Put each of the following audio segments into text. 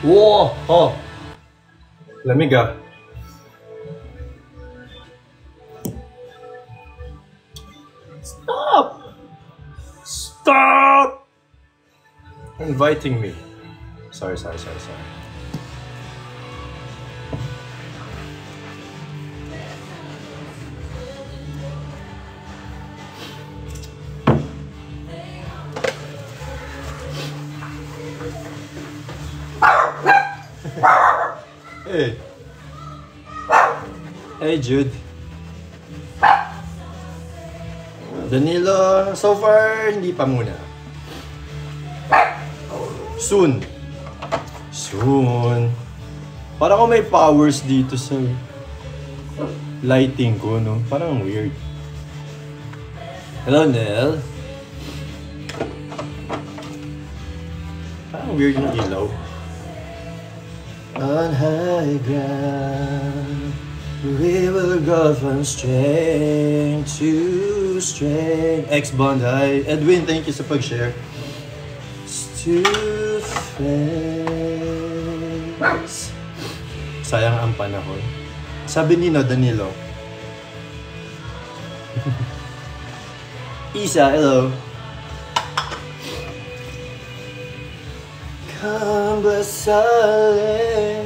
Whoa! Oh! Lamig ah. Stop! Stop! Inviting me. Sorry. Hey. Hey, Jude. Danilo, so far, hindi pa muna. Soon. Parang ako may powers dito sa lighting ko, no? Parang weird. Hello, Nel. Parang weird yung ilaw. On high ground, we will go from strength to strength. X-Bond, hi. Edwin, thank you sa pag-share. To face. Sayang ang panahon. Sabi ni Danilo. Isa, hello. Come silent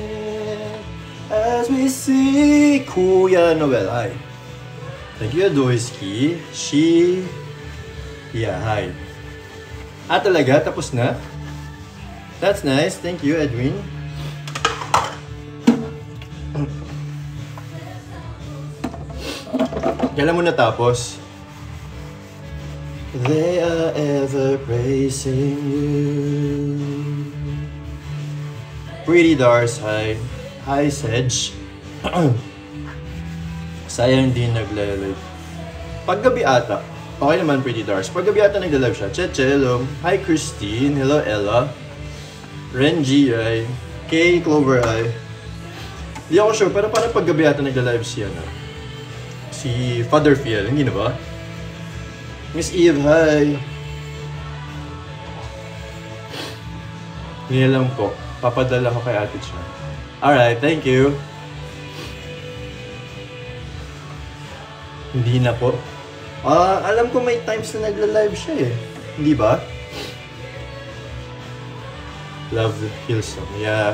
as we see Kuya Noel. Hi. Thank you, Doisky. Yeah, hi. Talaga? Tapos na? That's nice. Thank you, Edwin. Kailan mo natapos? They are ever praising you. Pretty Dars, hi. Hi, Sedge. Sayang din nagla-live. Paggabi ata. Okay naman, Pretty Dars. Paggabi ata nagla-live siya. Cheche, hello. Hi, Christine. Hello, Ella. Renji, hi. Kay Clover, hi. Hindi ako sure, pero parang paggabi ata nagla-live siya, no? Si Father Fiel, hindi na ba? Miss Eve, hi. Hindi lang po. Papadala ko kay Ate Chan. Alright, thank you. Hindi na po. Alam ko may times na nagla-live siya eh. Hindi ba? Love Hillsong. Yeah.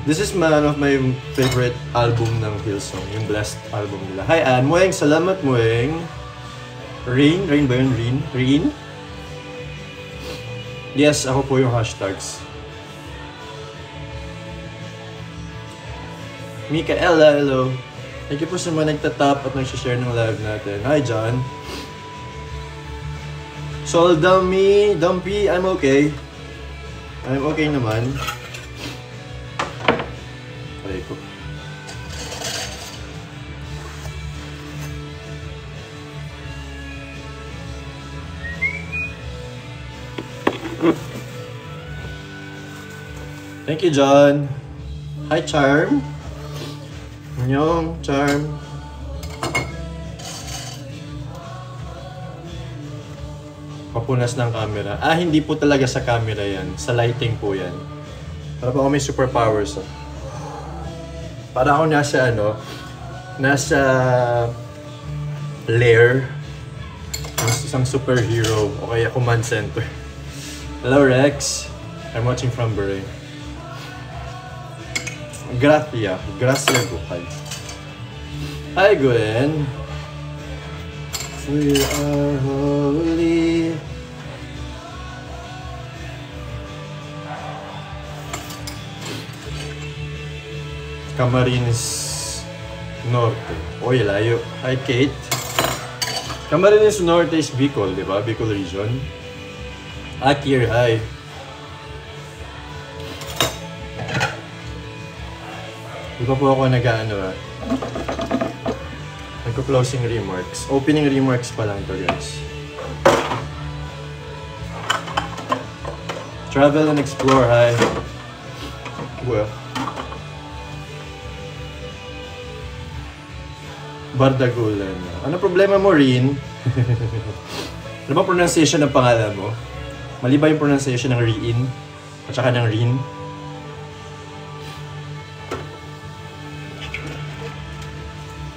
This is one of my favorite album ng Hillsong. Yung Blessed album nila. Hi Ann. Moeng, salamat Moeng. Rain ba yun? Rain? Yes, ako po yung hashtags. Micaela, hello. Thank you po sa mga nagtatap at nag-share ng live natin. Hi, John. Sol Dumpy, I'm okay. I'm okay naman. Aray ko. Thank you, John. Hi, Charm. Anyong, Charm. Papunas ng camera. Hindi po talaga sa camera yan. Sa lighting po yan. Para pa ako may superpowers. Oh. Para ako nasa nasa lair ng isang superhero o kaya command center. Hello, Rex. I'm watching from Bahrain. Gracia Gukay. Hi, Gwen. We are holy. Camarines Norte. Oy, layo. Hi, Kate. Camarines Norte is Bicol, di ba? Bicol region. Akir, hi. Di pa po ako nagko-closing remarks. Opening remarks pa lang to, guys. Travel and explore, hi. Well. Bardagulan. Ano problema mo, Rin? Ano ba pronunciation ng pangalan mo? Mali ba yung pronunciation ng Rin? At saka ng Rin?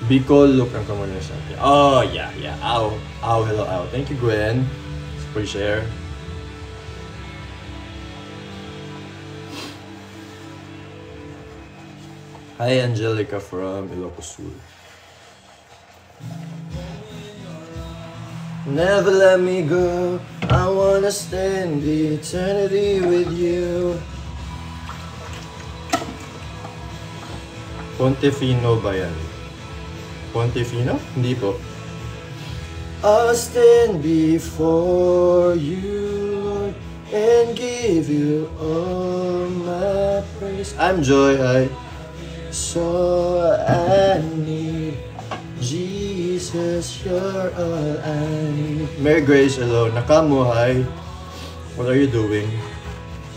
Bicol, look ang kamunan sa atin. Oh, yeah. Ow. Hello, ow. Thank you, Gwen. For share. Hi, Angelica from Ilocos Sur. Never let me go, I wanna spend eternity with you. Pontefino ba yan? Pontefino? Hindi po. I'll stand before you, Lord, and give you all my praise. I'm Joy, hi. So I need Jesus, you're all I need. Mary Grace, hello. Nakamu, hi. What are you doing?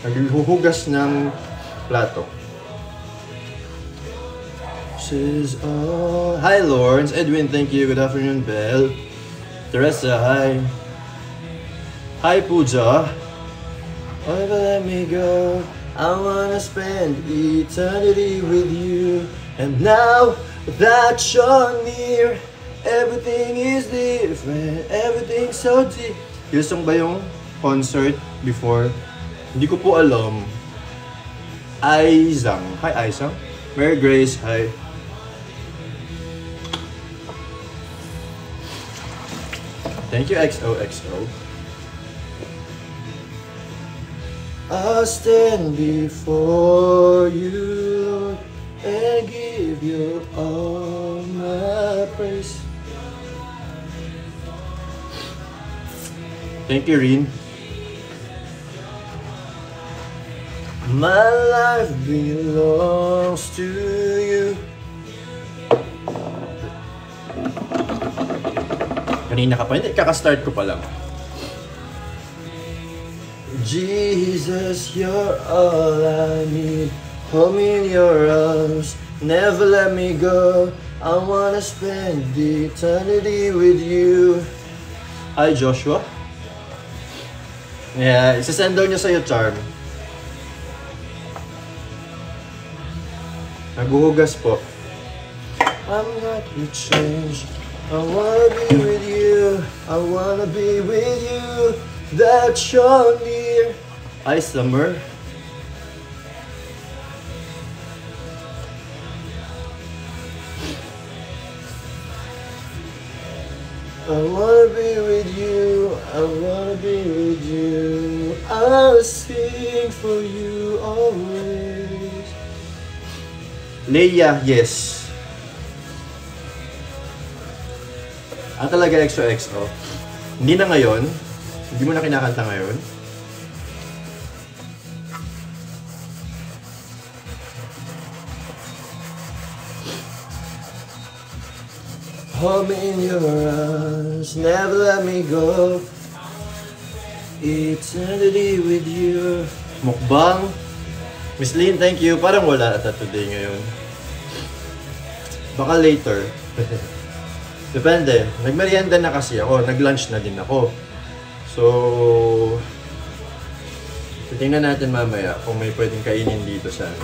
Naghuhugas ng plato. Says, oh. Hi, Lawrence. Edwin, thank you. Good afternoon, Belle. Teresa, hi. Hi, Pooja. Never let me go. I wanna spend eternity with you. And now that you're near, everything is different, everything's so deep. Yung ba yung concert before? Hindi ko po alam. Aizang. Hi, Aizang. Mary Grace, hi. Thank you, XOXO. I'll stand before you, Lord, and give you all my praise. Thank you, Rin. My life belongs to you. Kanina ka pa, hindi, kaka-start ko pa lang. Jesus, you're all I need. Hold me in your arms, never let me go. I wanna spend eternity with you. Hi, Joshua. Yeah, isasend daw niya sa'yo, Charm. Naghuhugas po. I'm not to change. I wanna be with you. I wanna be with you. That you're near. Hi, Summer. I wanna be with you. I wanna be with you. I'll sing for you always. Leia, yes. Talaga XOXO. Hindi na ngayon. Hindi mo na kinakanta ngayon. Hold me in your arms, never let me go. Eternity with you. Mukbang. Miss Lynn, thank you. Parang wala ata today ngayon. Baka later. Depende. Nagmerienda na kasi ako. Nag-lunch na din ako. So, titingnan natin mamaya kung may pwedeng kainin dito sana.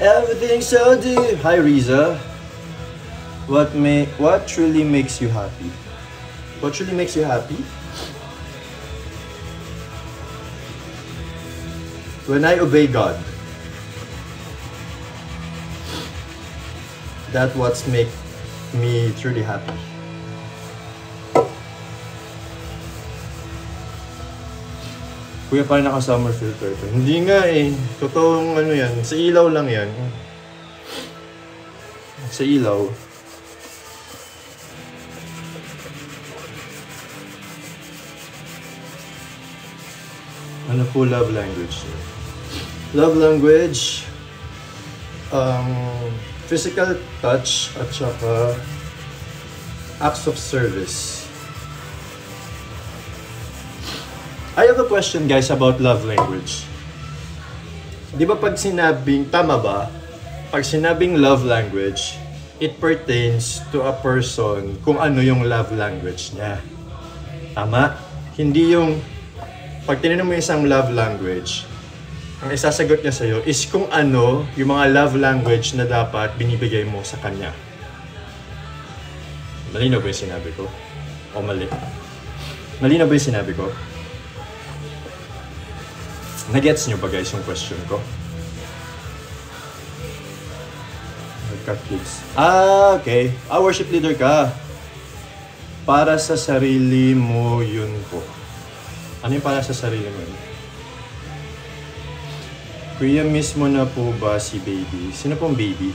Everything's so deep. Hi, Riza. What truly makes you happy? What truly makes you happy? When I obey God. That's what's make me truly happy. Kuya, paano naka-summer filter ito? Hindi nga eh. Totoong ano yan. Sa ilaw lang yan. Sa ilaw. Ano po love language? Love language, physical touch at saka acts of service. I have a question guys about love language. Di ba pag sinabing, tama ba? Pag sinabing love language, it pertains to a person kung ano yung love language niya. Tama? Hindi yung, pag tinanong mo isang love language, ang isasagot niya sa'yo is kung ano yung mga love language na dapat binibigay mo sa kanya. Malinaw ba yung sinabi ko? O mali? Malinaw ba yung sinabi ko? Nagets nyo ba guys yung question ko? Nagka-clicks. Okay. Worship leader ka. Para sa sarili mo yun po. Ano yung para sa sarili mo yun? Kuya, miss mo na po ba si baby? Sino pong baby?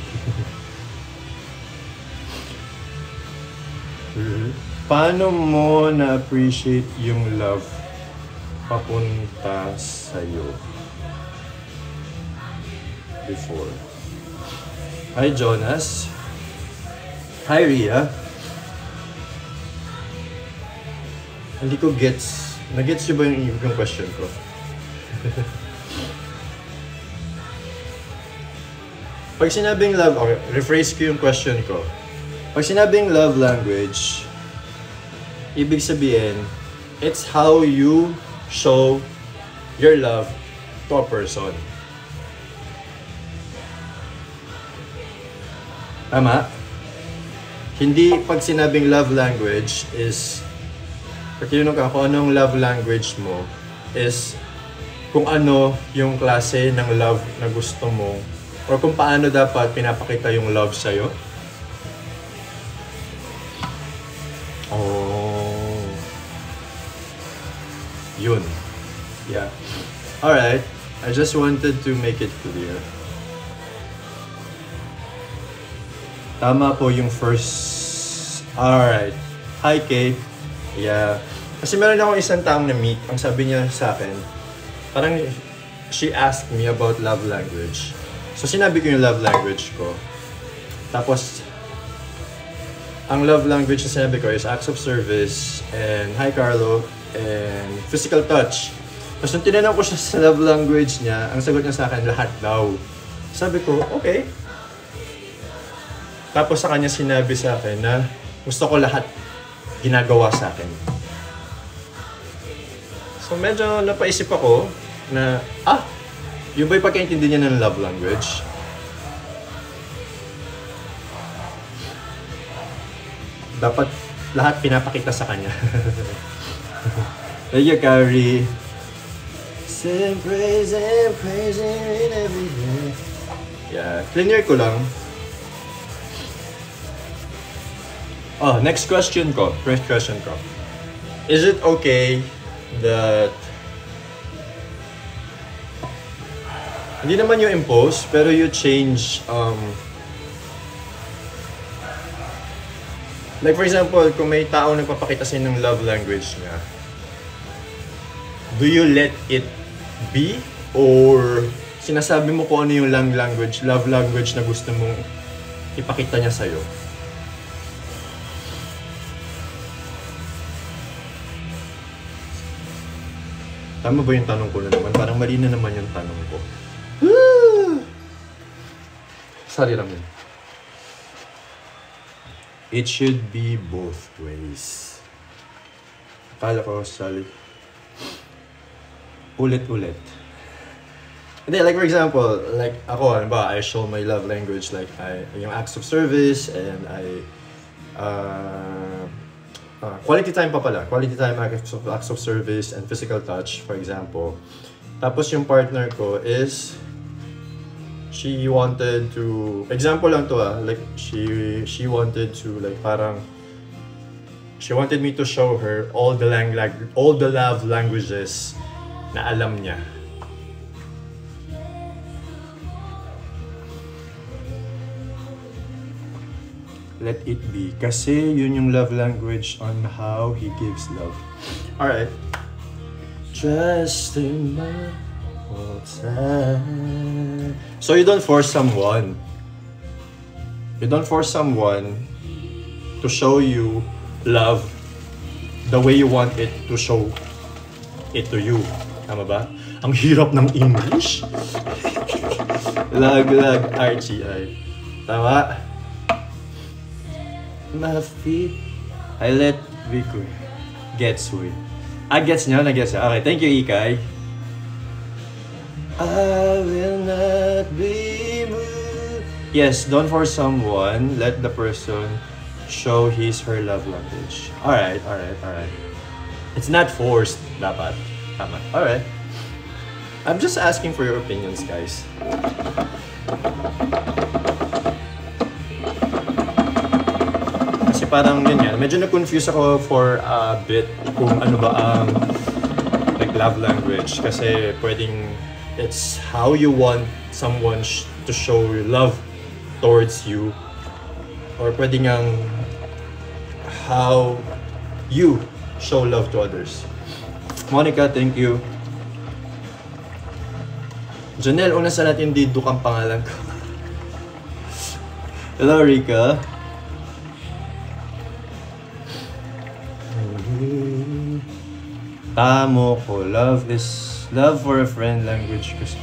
Paano mo na-appreciate yung love papunta sa'yo before? Hi Jonas. Hi Ria. Hindi ko gets. Nagets nyo ba yung question ko? Pag sinabing love, okay, rephrase ko yung question ko. Pag sinabing love language, ibig sabihin, it's how you show your love to a person. Tama? Hindi pag sinabing love language is, pag tinanong ka kung anong love language mo, is kung ano yung klase ng love na gusto mo, or kung paano dapat pinapakita yung love sa'yo. Oh. Yun. Yeah. Alright. I just wanted to make it clear. Tama po yung first. Alright. Hi, Kate. Yeah. Kasi meron akong isang taong na-meet. Ang sabi niya sa akin, parang she asked me about love language. So sinabi ko yung love language ko. Tapos, ang love language na sinabi ko is acts of service, and hi Carlo, and physical touch. Tapos nung tinanong ko siya sa love language niya, ang sagot niya sa akin, lahat daw. Sabi ko, okay. Tapos sa kanya sinabi sa akin na gusto ko lahat ginagawa sa akin. So medyo napaisip ako na, yun ba yung pagkaintindi niya ng love language? Dapat lahat pinapakita sa kanya. Thank you, Carrie. Sing praise and praise in every day. Yeah, clear ko lang. Oh, next question ko. First question ko. Is it okay that hindi naman you impose, pero you change, like for example, kung may tao nagpapakita sa'yo ng love language niya, do you let it be? Or sinasabi mo kung ano yung love language na gusto mong ipakita niya sa'yo? Tama ba yung tanong ko na naman? Parang mali na naman yung tanong ko. Sorry lang yun. It should be both ways. Akala ko, sorry. Ulit-ulit. Hindi, like for example, like ako, ano ba, I show my love language, like yung acts of service, and quality time pa pala. Quality time, acts of service, and physical touch, for example. Tapos yung partner ko is, she wanted to, example lang to like she wanted to, like parang, she wanted me to show her all the love languages na alam niya. Let it be. Kasi yun yung love language on how he gives love. Alright. Just in my time. So you don't force someone. You don't force someone to show you love the way you want it to show it to you. Tama ba? Ang hirap ng English. Lag, RGI. Tama? My feet, I let Vico gets way. Gets nyo? Nag-gets nyo? Okay, thank you, Ikay. I will not be moved. Yes, don't force someone. Let the person show his her love language. Alright. It's not forced, dapat. Tama. Alright. I'm just asking for your opinions, guys. Kasi parang ganyan, medyo na-confuse ako for a bit kung ano ba ang like love language. Kasi pwedeng it's how you want someone to show love towards you. Or pwedeng ang how you show love to others. Monica, thank you. Janelle, una sa natin dito kang pangalan ko. Hello, Rika. Tamo ko, love for a friend language kasi.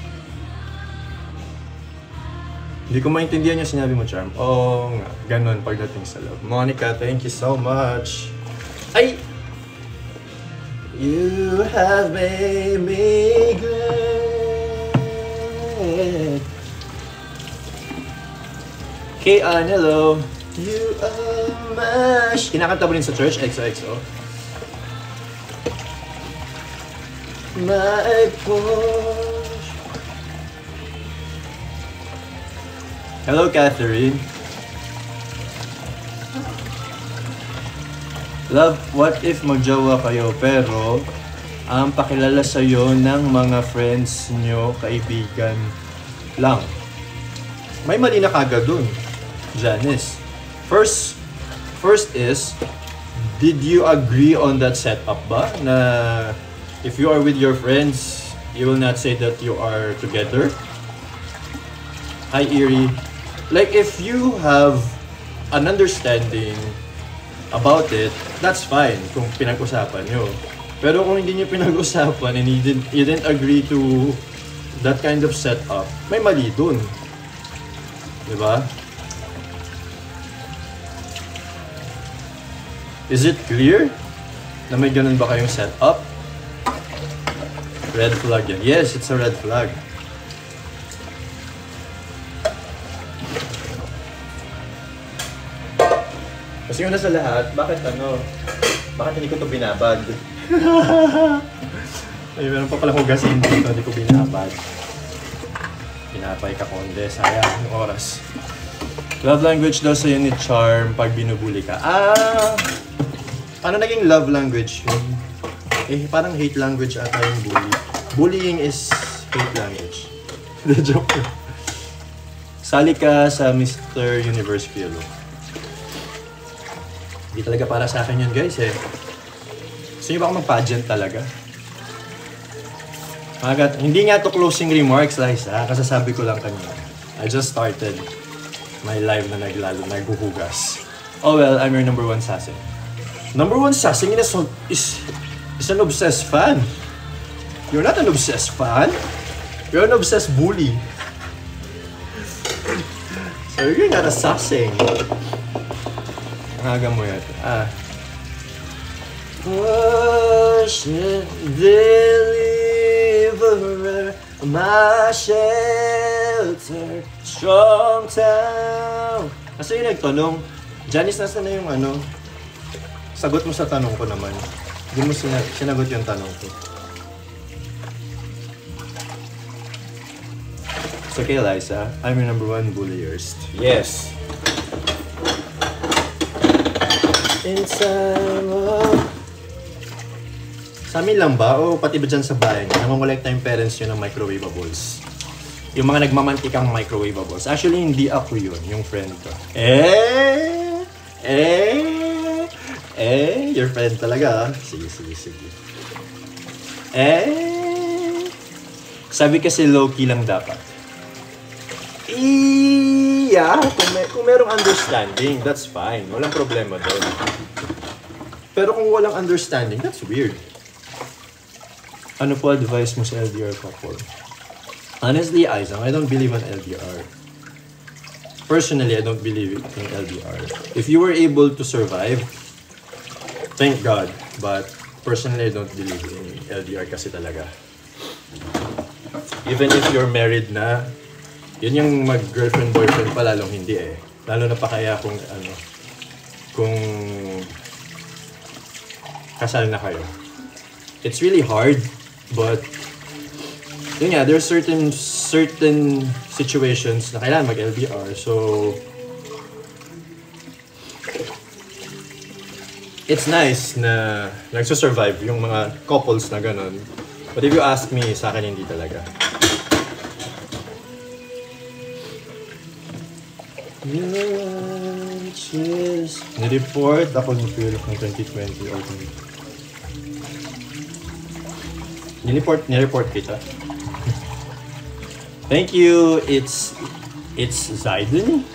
Hindi ko maintindihan yung sinabi mo, Charm. Oo nga, ganun pagdating sa love. Monica, thank you so much. Ay! You have made me glad. Kayan, hello. You are my... Kinakanta mo rin sa church, XOXO. My push. Hello, Catherine. Love, what if magjowa kayo pero ang pakilala sa'yo ng mga friends nyo, kaibigan lang? May mali na kagad dun, Janice. First is, did you agree on that setup ba? Na if you are with your friends, you will not say that you are together? Hi, Erie. Like, if you have an understanding about it, that's fine kung pinag-usapan nyo. Pero kung hindi nyo pinag-usapan and you didn't agree to that kind of setup, may mali dun. Diba? Is it clear na may ganun ba kayong setup? Red flag yan. Yes, it's a red flag. Kasi una sa lahat, bakit hindi ko ito binabad? Ay, meron pa palang hugasin dito, hindi ko binabad. Pinapay ka konde, sayang yung oras. Love language daw sa'yo ni Charm pag binubuli ka. Ano naging love language yun? Parang hate language ata yung bully. Bullying is hate language. The joke. Sali ka sa Mr. Universe Pielo. Hindi talaga para sa akin yun, guys, eh. Gusto nyo ba ako mag-pageant talaga? Hindi nga to closing remarks, Liza. Kasasabi ko lang kanina. I just started my live na naghuhugas. Oh well, I'm your number one sassing. Number one sassing is an obsessed fan. You're not an obsessed fan. You're an obsessed bully. So you're not a sassing. Ang aga mo yan. Worship, deliverer, my shelter, strong town. Kasi yung nagtanong, Janice, nasa na yung sagot mo sa tanong ko naman. Hindi mo sinagot yung tanong ko. It's okay, Liza. I'm your number one bullyers. Yes. Sa amin lang ba? O pati ba dyan sa bahay niyo? Nangongolekta yung parents nyo ng microwavables. Yung mga nagmamantikang microwavables. Actually, hindi ako yun. Yung friend ko. Your friend talaga. Sige. Sabi kasi low-key lang dapat. Yeah, kung merong understanding, that's fine. Walang problema doon. Pero kung walang understanding, that's weird. Ano po advice mo sa LDR couple? Honestly, Aizang, I don't believe in LDR. Personally, I don't believe in LDR. If you were able to survive, thank God. But personally, I don't believe in LDR kasi talaga. Even if you're married na, yun yung mag-girlfriend-boyfriend pa, lalong hindi eh. Lalo na pa kaya kung kasal na kayo. It's really hard, but yun nga, there's certain situations na kailangan mag-LDR. So, it's nice na nagsusurvive yung mga couples na ganun. But if you ask me, sa akin hindi talaga. Cheers! Nireport ako ni Phil ng 2020 or 20. Nireport kita. Thank you. It's Zaiden.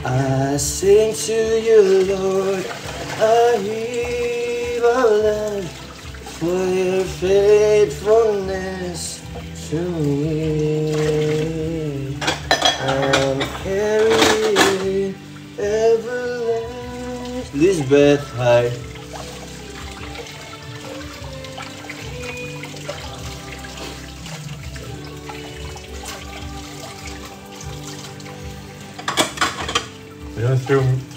I sing to you, Lord. I heave a land for your faithfulness to me. I'm carrying everlasting. Lisbeth, hi.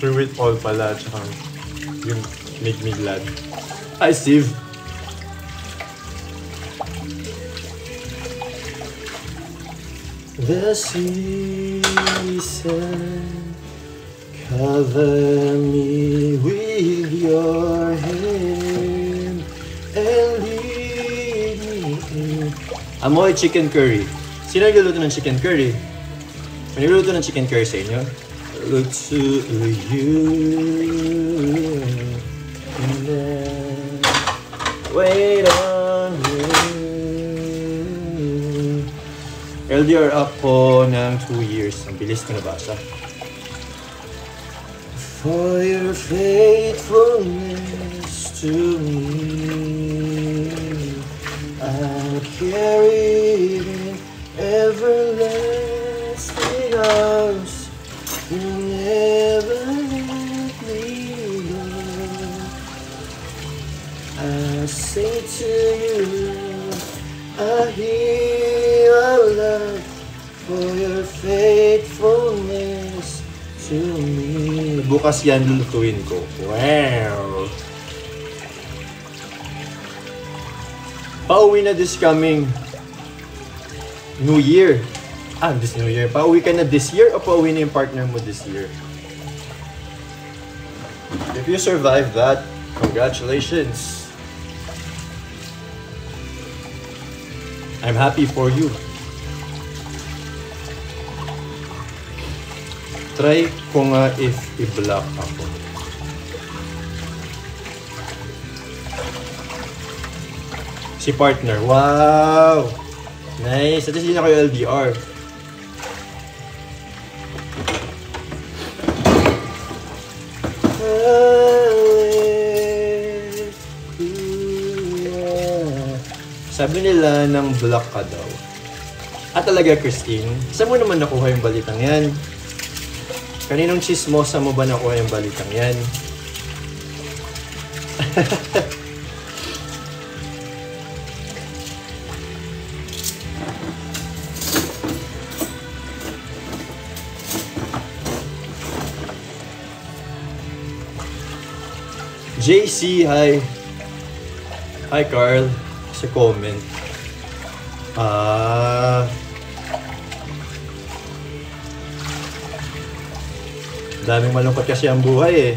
Through it all pala, tsaka yung make me glad. Hi, Steve! The season, cover me with your hand and lead me in. Amoy chicken curry. Sino nagluluto ng chicken curry? May nagluluto ng chicken curry sa inyo? Look to you and then wait on you. LDR ako ng 2 years. Ang bilis ko nabasa. For your faithfulness to me, I'll carry in everlasting arms. You never let me go. I say to you, I hear a love for your faithfulness to me. Bukas yan lulutuin ko. Wow! Pauwi na this coming New Year. This New Year. Pauwi ka na this year o pauwi na yung partner mo this year? If you survive that, congratulations. I'm happy for you. Try ko nga if i-block ako. Si partner. Wow! Nice. At least hindi na kayo LDR. Sabi nila ng block ka daw. Talaga, Christine? Saan mo naman nakuha yung balitang yan? Kaninong chismosa mo ba nakuha yung balitang yan? JC, hi. Hi, Carl. Sa comment. Daming malungkot kasi ang buhay eh.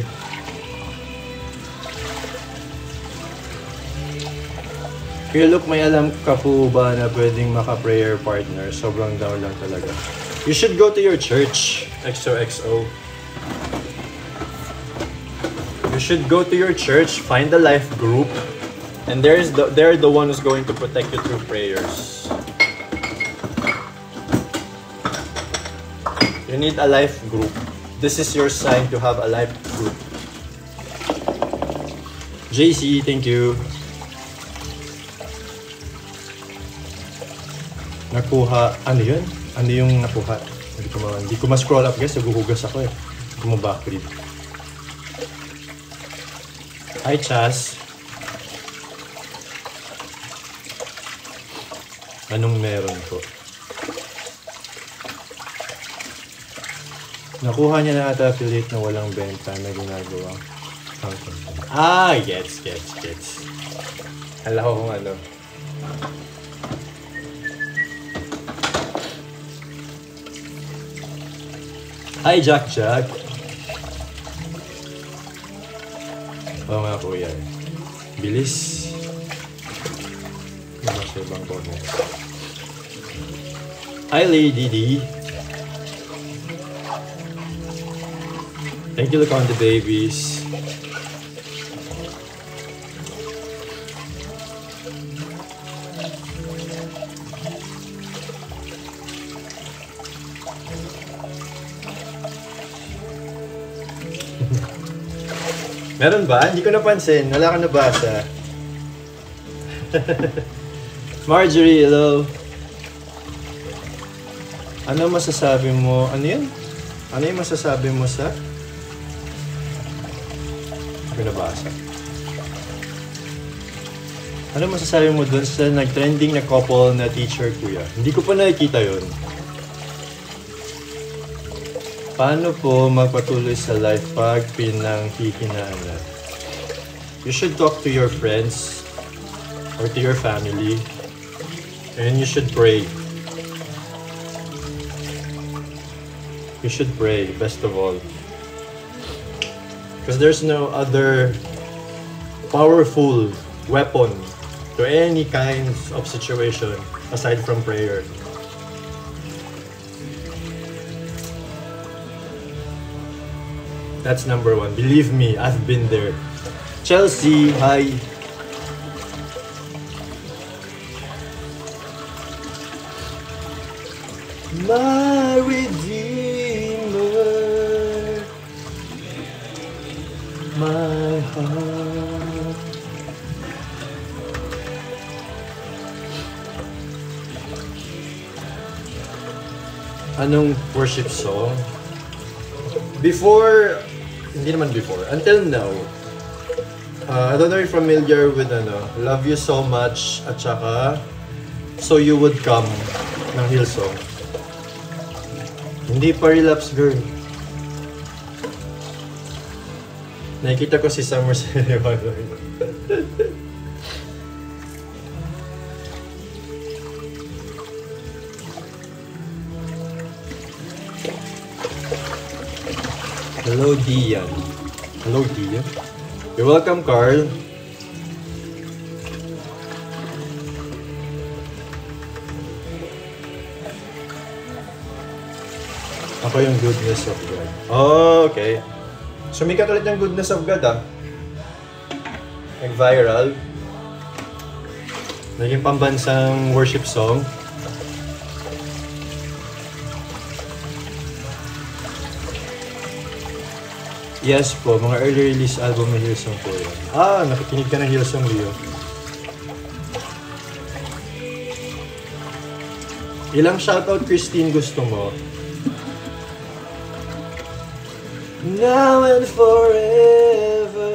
Kuya Luke, may alam ka po ba na pwedeng maka-prayer partner? Sobrang down lang talaga. You should go to your church. XOXO. You should go to your church, find a life group, and they're the one who's going to protect you through prayers. You need a life group. This is your sign to have a life group. JC, thank you. nakuha, ano yun? Ano yung nakuha? Hindi ko ma-scroll up guys, naguhugas ako eh. Hindi ko ma-backread. Hi Chas. Anong meron ko? Nakuha niya na ata affiliate na walang benta na ginagawa. Okay. Gets. Alam ko kung ano. Hi, Jack. Oo nga po yan. Bilis. Ano sa ibang comments? Hi, Lady D. Thank you, look on the babies. Meron ba? Hindi ko napansin. Wala ka nabasa. Marjorie, hello. Ano masasabi mo? Ano yun? Ano yung masasabi mo sa? Hindi ko nabasa. Ano masasabi mo dun sa nag-trending na couple na teacher, kuya? Hindi ko pa nakikita yun. Paano po magpatuloy sa life pag pinanghihinaan? You should talk to your friends or to your family and you should pray. You should pray, best of all. Because there's no other powerful weapon to any kinds of situation aside from prayer. That's number one. Believe me, I've been there. Chelsea, hi. My Redeemer, my heart. Anong worship song? Until now, I don't know if you're familiar with Love You So Much at saka So You Would Come ng Hillsong. Hindi pa relapse, girl. Nakikita ko si Summer sa Hello, Dian. Hello, Dian. You're welcome, Carl. Ako yung goodness of God. Oh, okay. Sumikat ulit yung goodness of God, ah. Nag-viral. Naging pambansang worship song. Yes po, mga early release album ng Hillsong po yan. Ah, nakikinig ka ng Hillsong, Leo. Ilang shoutout, Christine, gusto mo? Now and forever.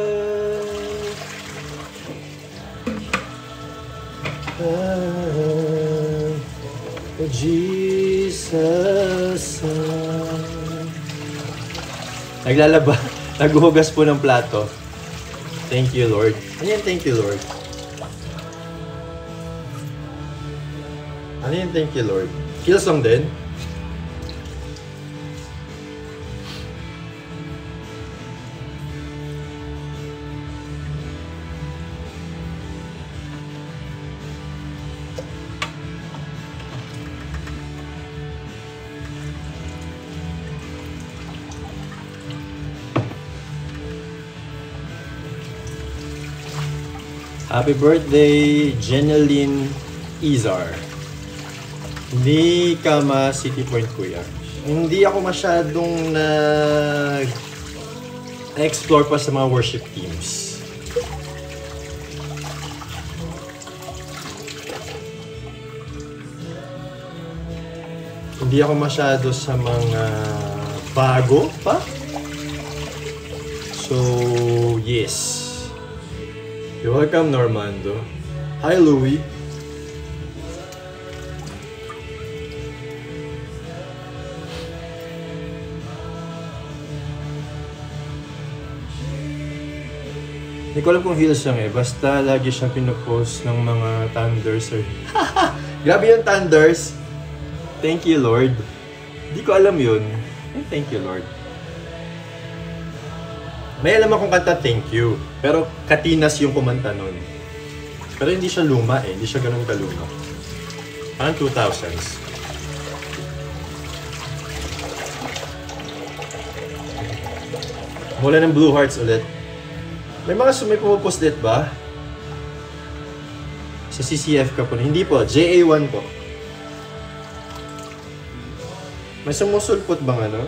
Jesus. Naglalaba. Naghuhugas po ng plato. Thank you, Lord. Ano yan, thank you, Lord? Ano yan, thank you, Lord? Hillsong din? Happy birthday, Jeneline Izar. Hindi ka ma-City Point, kuya. Hindi ako masyadong na-explore pa sa mga worship teams. Hindi ako masyado sa mga bago pa. So, yes. You're welcome, Normando. Hi, Louie. Hindi ko alam kung heels lang eh. Basta lagi siyang pinupost ng mga Thunders or... Grabe yung Thunders! Thank you, Lord. Hindi ko alam yun. Thank you, Lord. May alam akong kanta, thank you. Pero Katinas yung kumanta nun. Pero hindi siya luma eh. Hindi siya ganun kaluma. Parang 2000s. Mula ng Blue Hearts ulit. May mga may pupost dit ba? Sa CCF ka po. Hindi po. JA1 po. May sumusulpot bang ano?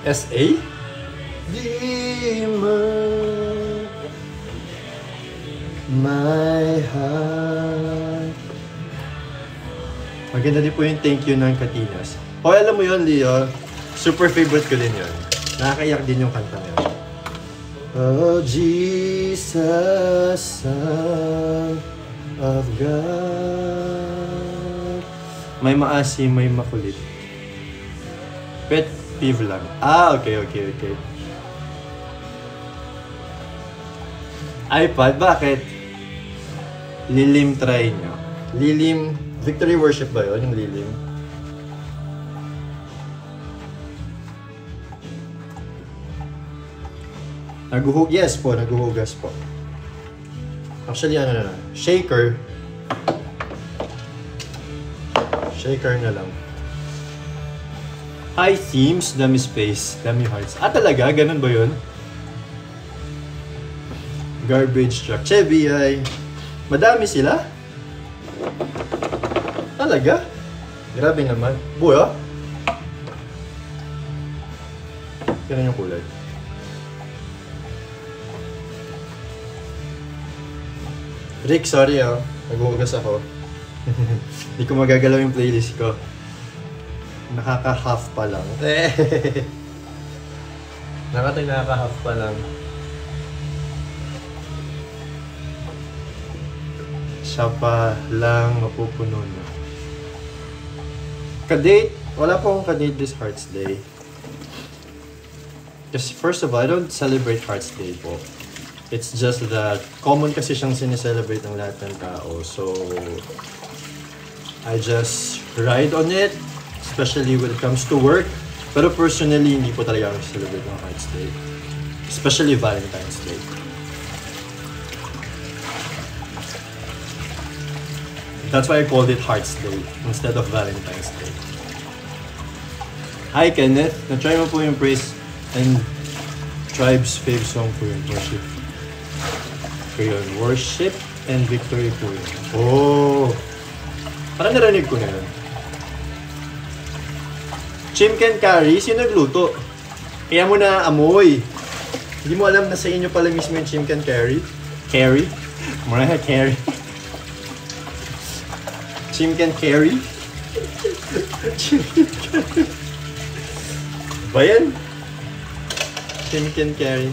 SA? Di man my heart. Maganda din po yung thank you ng Katinas. O alam mo yun, Leo. Super favorite ko din yun. Nakakaiyak din yung kanta na yun. Oh, Jesus, Son of God. May maasim, may makulit. Pet peeve lang. Ah, okay. iPad, bakit? Lilim try nyo. Lilim, Victory Worship ba yun? Yung lilim? Yes po, naguhugas po. Actually, ano na lang. Shaker na lang. High themes, dami space, dami hearts. Ah, talaga? Ganun ba yun? Garbage truck. Chevy ay... Madami sila? Talaga? Grabe naman. Buya? Ganun yung kulay. Rick, sorry ah. Naghuhugas ako. Hindi ko magagalaw yung playlist ko. Nakaka-half pa lang. Nakaka-half pa lang. Siya pa lang mapupuno na. Kadate? Wala po akong kadate this Hearts Day. Because first of all, I don't celebrate Hearts Day po. It's just that common kasi siyang sineselebrate ng lahat ng tao. So, I just ride on it, especially when it comes to work. Pero personally, hindi po talaga ako celebrate ng Hearts Day. Especially Valentine's Day. That's why I called it Hearts Day instead of Valentine's Day. Hi Kenneth, na-try mo po yung Praise and Tribe's fave song po yung Worship. Worship and Victory po yun. Oh! Parang narinig ko na yun. Chimken Curry, sino nagluto? Kaya mo na amoy. Hindi mo alam na sa inyo pala mismo yung Chimken Curry? Curry? Mariah Carey? Chimken Curry? Chimken Curry? Ba yan? Chimken Curry.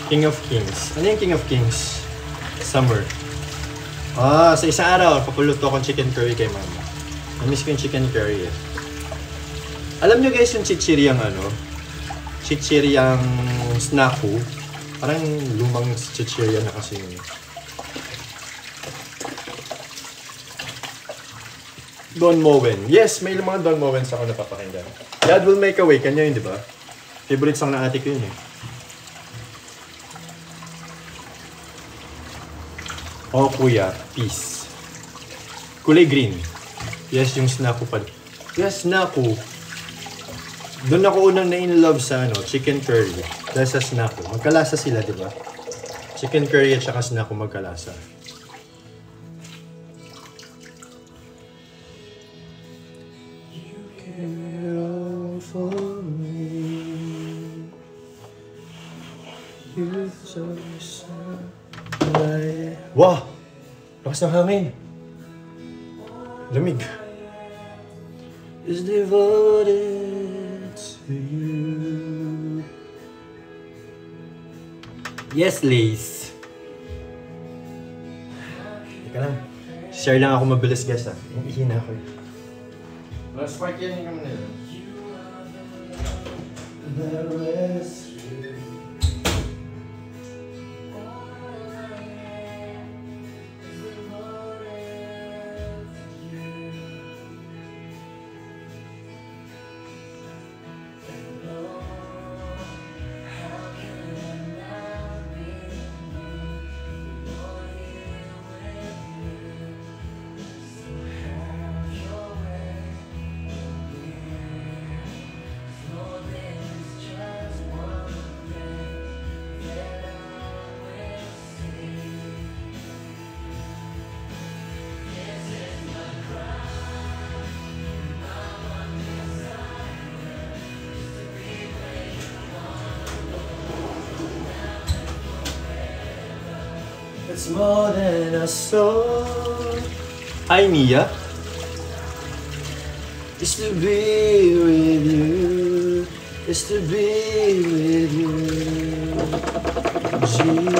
King of Kings. Ano yung King of Kings? Summer. Ah, sa isang araw, papuluto akong chicken curry kay mama. Namiss ko yung chicken curry eh. Alam nyo guys yung chichiriang ano? Chichiriang snaku. Parang lumang chichiria na kasi yun. Don Moen. Yes, may mga Don Moens ako napapakinggan. God Will Make a Way. Kanya yun, di ba? Favorite song na ate ko yun eh. Oh, kuya. Peace. Kulay green. Yes, yung snaku pa. Yes, snaku. Doon ako unang na-in-love sa ano, chicken curry. Dahil sa snaku. Magkalasa sila, di ba? Chicken curry at saka snaku magkalasa. Wow! Lakas ng hangin. Lamig. Is devoted to you. Yes, Lace. Teka lang. Share lang ako mabilis, guys, ha. Ihina ako. Last part yan yung nila. The rescue. It's more than a song. Hi, Mia. It's to be with you. It's to be with you. Jesus.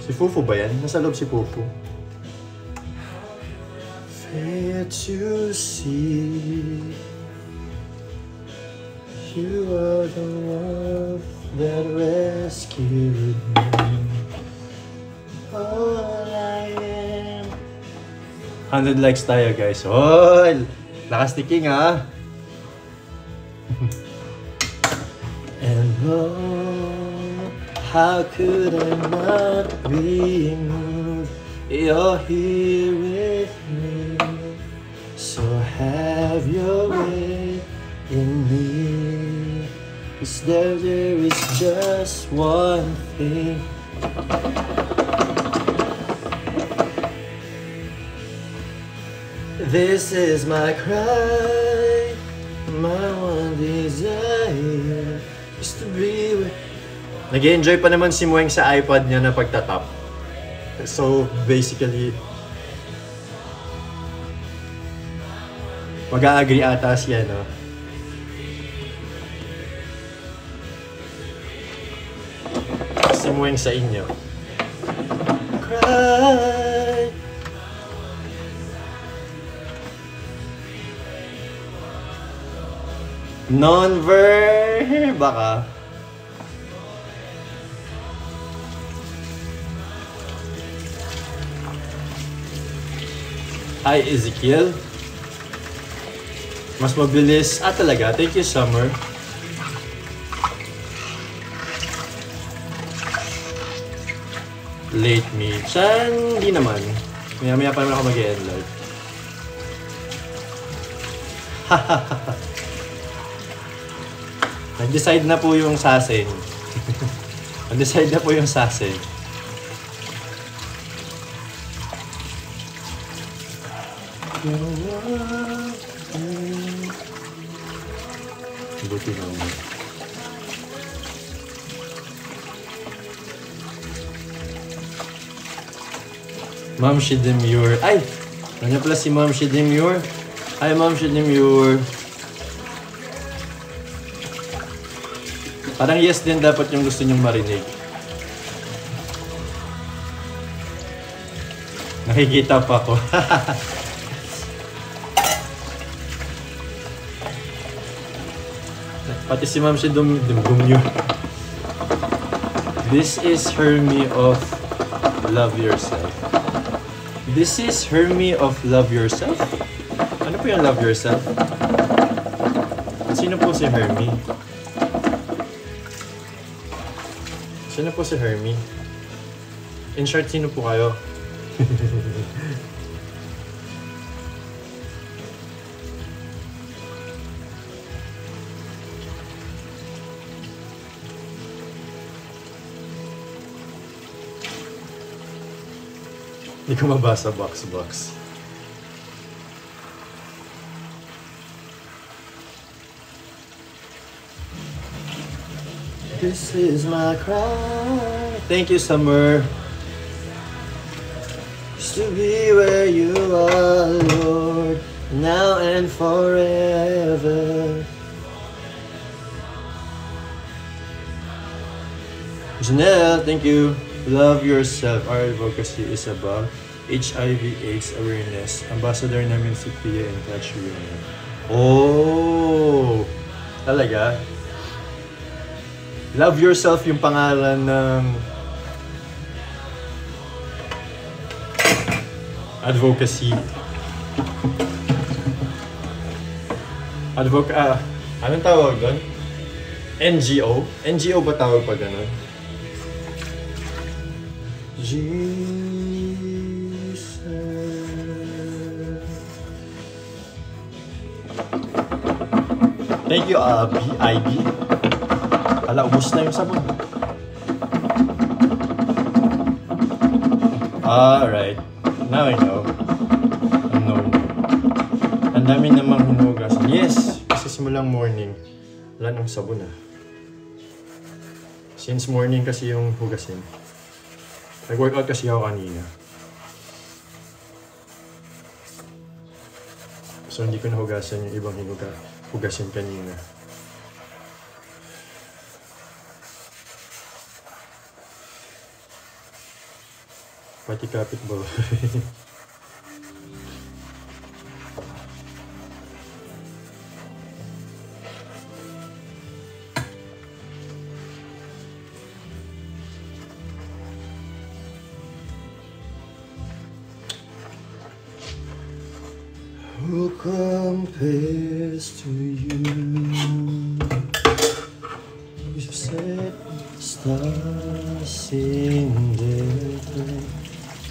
Si Fufu ba yan? Nasa loob si Fufu. Fair to see you are the one that rescued me. All I am. 100 likes tayo, guys. Oh, lakas ni King, ha? And oh, how could I not be moved? You're here with me. So have your way in me. 'Cause there is just one thing. This is my cry, my one desire is to be with. Nag-enjoy pa naman si Mueng sa iPad niya na pagtatap. So basically, mag-a-agree ata siya, no? Si Mueng sa inyo. Cry. Non-ver baka. Hi, Ezekiel. Mas mabilis. Ah, talaga? Thank you, Summer. Late me. Saan? Hindi naman. Maya-maya pa naman ako mag-e-end live. Nag-decide na po yung sasin. Nag-decide na po yung sasin. Buti naman. Ma'am Shidemure. Ay! Nandiyan pala si Ma'am Shidemure. Hi, Ma'am Shidemure. Parang yes din dapat yung gusto nyong marinig. Nakikita pa ko. Pati si Ma'am Shidemure. This is Hermie of Love Yourself. This is Hermie of Love Yourself? Ano po yung Love Yourself? Sino po si Hermie? Sino po si Hermie? In short, sino po kayo? Hindi ko mabasa box. This is my cry. Thank you, Summer. Just to be where you are, Lord, now and forever. Janelle, thank you. Love yourself. Our advocacy is about HIV/AIDS awareness. Ambassador namin si Pia and Catch Reunion. Oh! Talaga? Love yourself yung pangalan ng advocacy. Anong tawag doon? NGO? NGO ba tawag pa ganun? Jesus. Thank you, BIB. Ala, ubos na yung sabon. Alright. Now I know. Ang dami namang hinugasan. Yes! Kasi simulang morning. Wala nang sabon ah. Since morning kasi yung hugasin. Nag-workout kasi ako kanina. So hindi ko nahugasan yung ibang hugasin kanina. Pati kapitbahay. Who compares to you? You set stars in their place.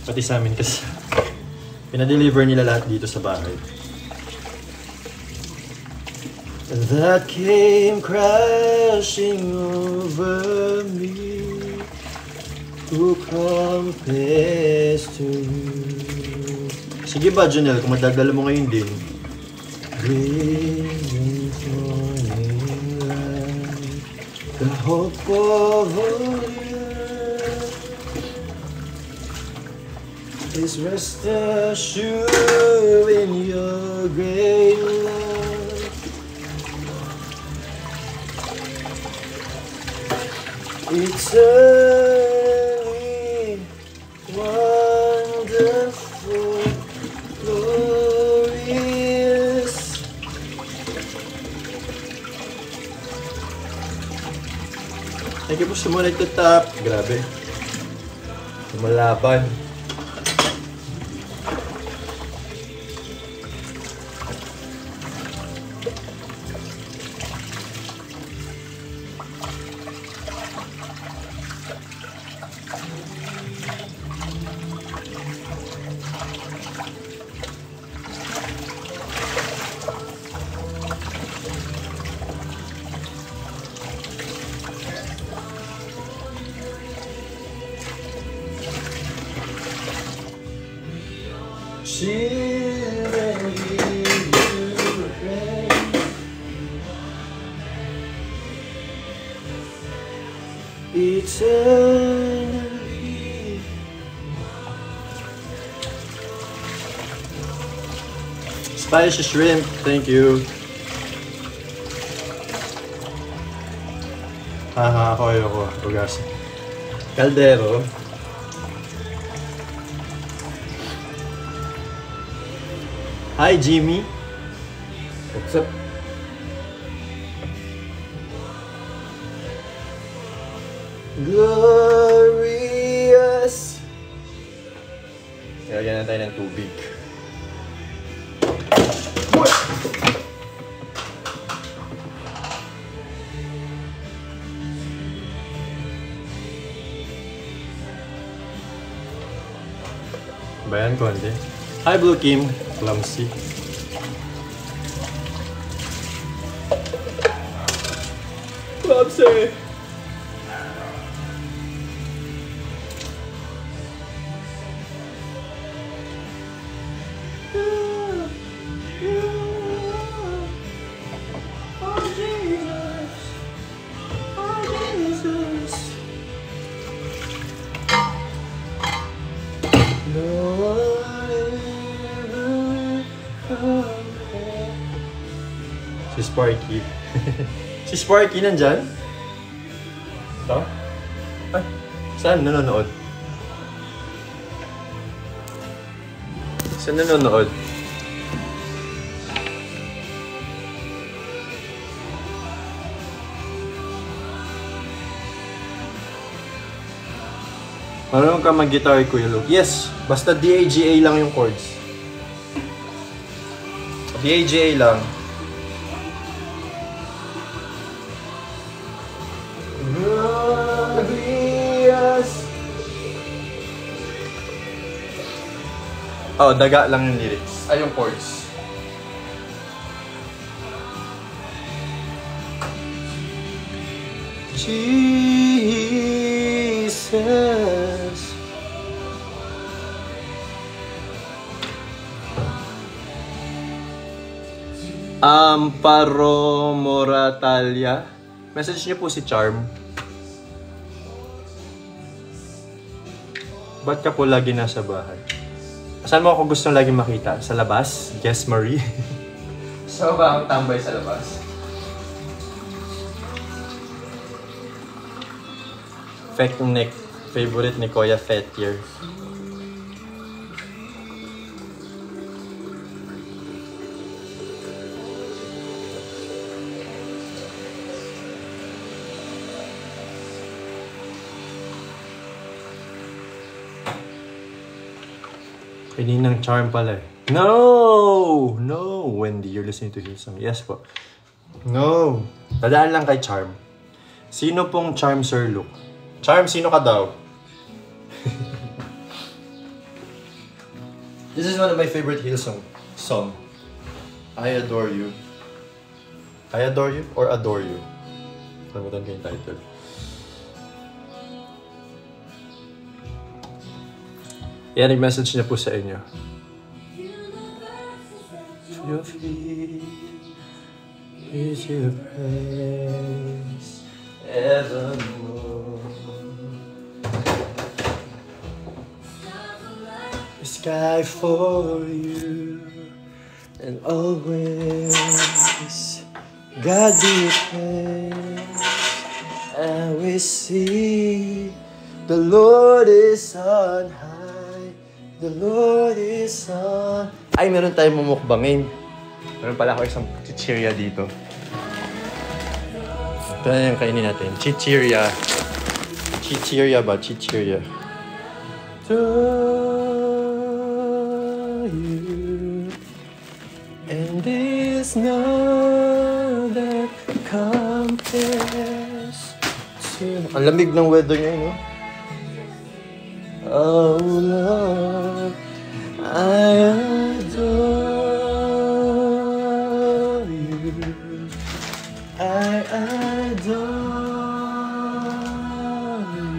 Pati sa amin kasi pinadeliver nila lahat dito sa bahay. That came crashing over me. Who compares to you? Sige ba, Janelle, kung madadala mo ngayon din. Breathing morning light, the hope of all is rest assured in your great love. Eternally wonderful, glorious. Thank you po sa mga nagtatap. Grabe. Lumalaban. Eternally. Spicy shrimp, thank you. Haha, ako. Ugas. Caldero. Hi, Jimmy. What's up? Glorious. Lagyan na tayo ng tubig. Bayan konti. Hi, Blue Kim. Clumsy. Clumsy. Si Sparky. Si Sparky nandyan? Ito? Ay, saan nanonood? Saan nanonood? Marunong ka mag-guitar, Kuya Luke? Yes! Basta D-A-G-A lang yung chords. D-A-G-A lang. Oh, daga lang yung lyrics. Ay, yung chords. Jesus. Amparo Moratalia. Message niyo po si Charm. Ba't ka po lagi nasa bahay? Saan mo ako gustong lagi makita? Sa labas? Yes, Marie. So ba ang tambay sa labas? Fake neck. Favorite ni Kuya Fetier. Kaninang Charm pala eh. No! No! Wendy, you're listening to Hillsong. Yes po. No! Dadaan lang kay Charm. Sino pong Charm, Sir Luke? Charm, sino ka daw? This is one of my favorite Hillsong song. I Adore You. I Adore You or Adore You? Kalimutan ko yung title. Yan, nag-message niya po sa inyo. Your feet is your praise evermore. The sky for you and always God be praised. And we see the Lord is on high. The Lord is on... Ay, meron tayong mumukbangin. Meron pala ako isang chichirya dito. Ito na yung kainin natin. Chichirya. Chichirya ba? Chichirya. To you. And there's no that compares to... Ang lamig ng weather niya, no? Oh Lord, I adore you. I adore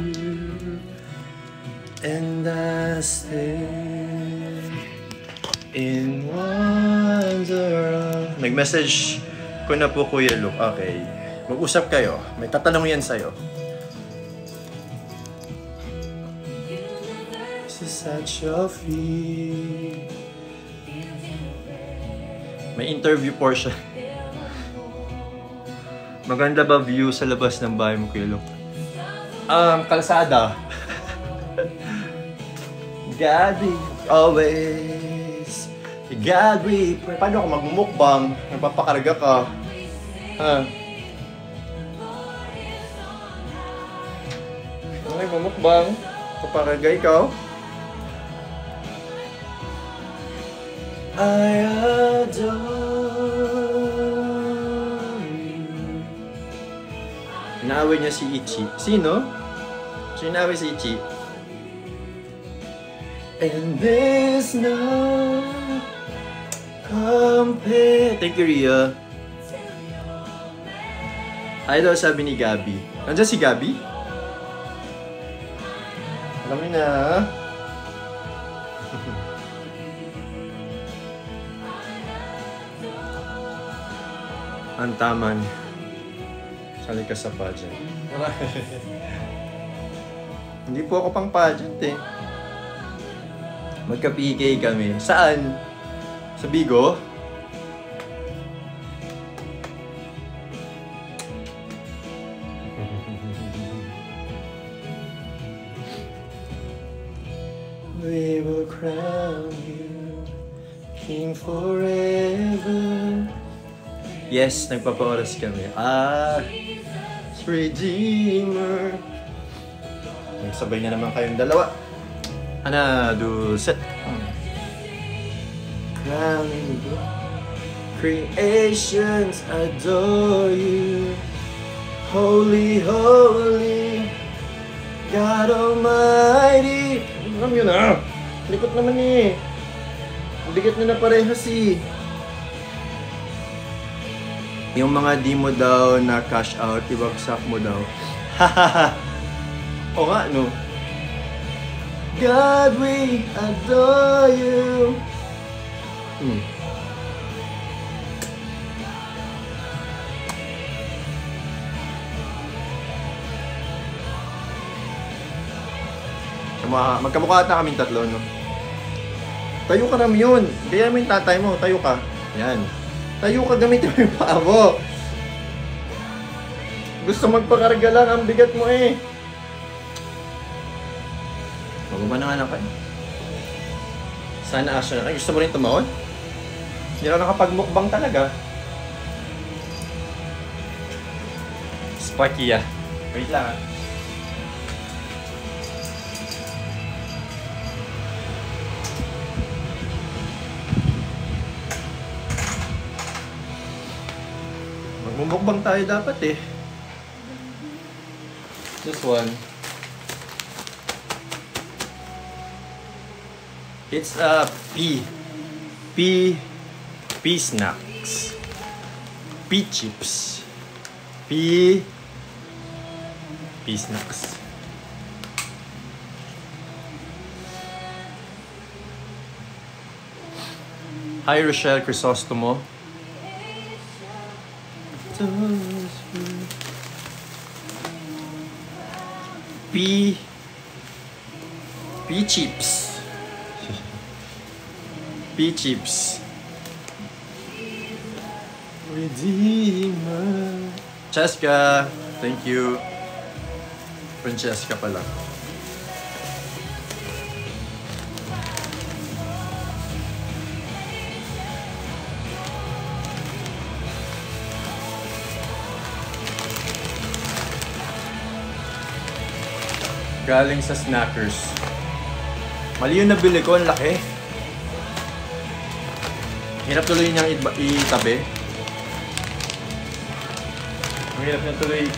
you. And I stay in wonder of... Nag-message ko na po, Kuya Luke. Okay. Mag-usap kayo. May tatanong yan sa'yo. At your feet. May interview portion. Maganda ba view sa labas ng bahay mo, Kuya Luke? Kalsada. God we always. God we pray. Paano ako magmumukbang? Nagpapakarga ka. Ha? Nagmumukbang? Papakarga ikaw? I adore you. Inaaway niya si Ichi. Sino? Sino inaaway si Ichi? And there's no compare. Thank you, Ria. Ay daw sabi ni Gabi. Nandiyan si Gabi? Alam niyo na. Ang taman. Sali ka sa pageant. Hindi po ako pang pageant eh. Magka-PK kami. Saan? Sa Bigo? crown you King forever. Yes, nagpapa-oras kami. Redeemer. Nagsabay na naman kayong dalawa. Ana, do, set. Crown you. Creations adore you. Holy, holy, God Almighty. Alam yun na. Likot naman eh. Bigat na parehas eh. Yung mga di mo daw na cash out, ibagsak mo daw. Hahaha. O nga, no? God, we adore you. Magkamukha ata kaming tatlo, no? Tayo ka naman yun. Gaya mo yung tatay mo. Tayo ka. Yan. Tayo ka, gamitin mo yung paa mo. Gusto magpakarga lang. Ang bigat mo eh. Magbuba na nga lang kayo. Sana aso na kayo. Gusto mo rin tumawon? Hindi ka nakapagmukbang talaga. Sparky ah. Wait lang ah. Magmumukbang tayo dapat eh. This one. It's a pea snacks. Pea chips. Pea snacks. Hi Rochelle Crisostomo. Pea chips. Pea chips. Redeemer. Cheska, thank you. Francesca pala. Galing sa Snackers. Mali yung nabili ko, ang laki. Hirap tuloy niyang itabi. Ang hirap niya tuloy.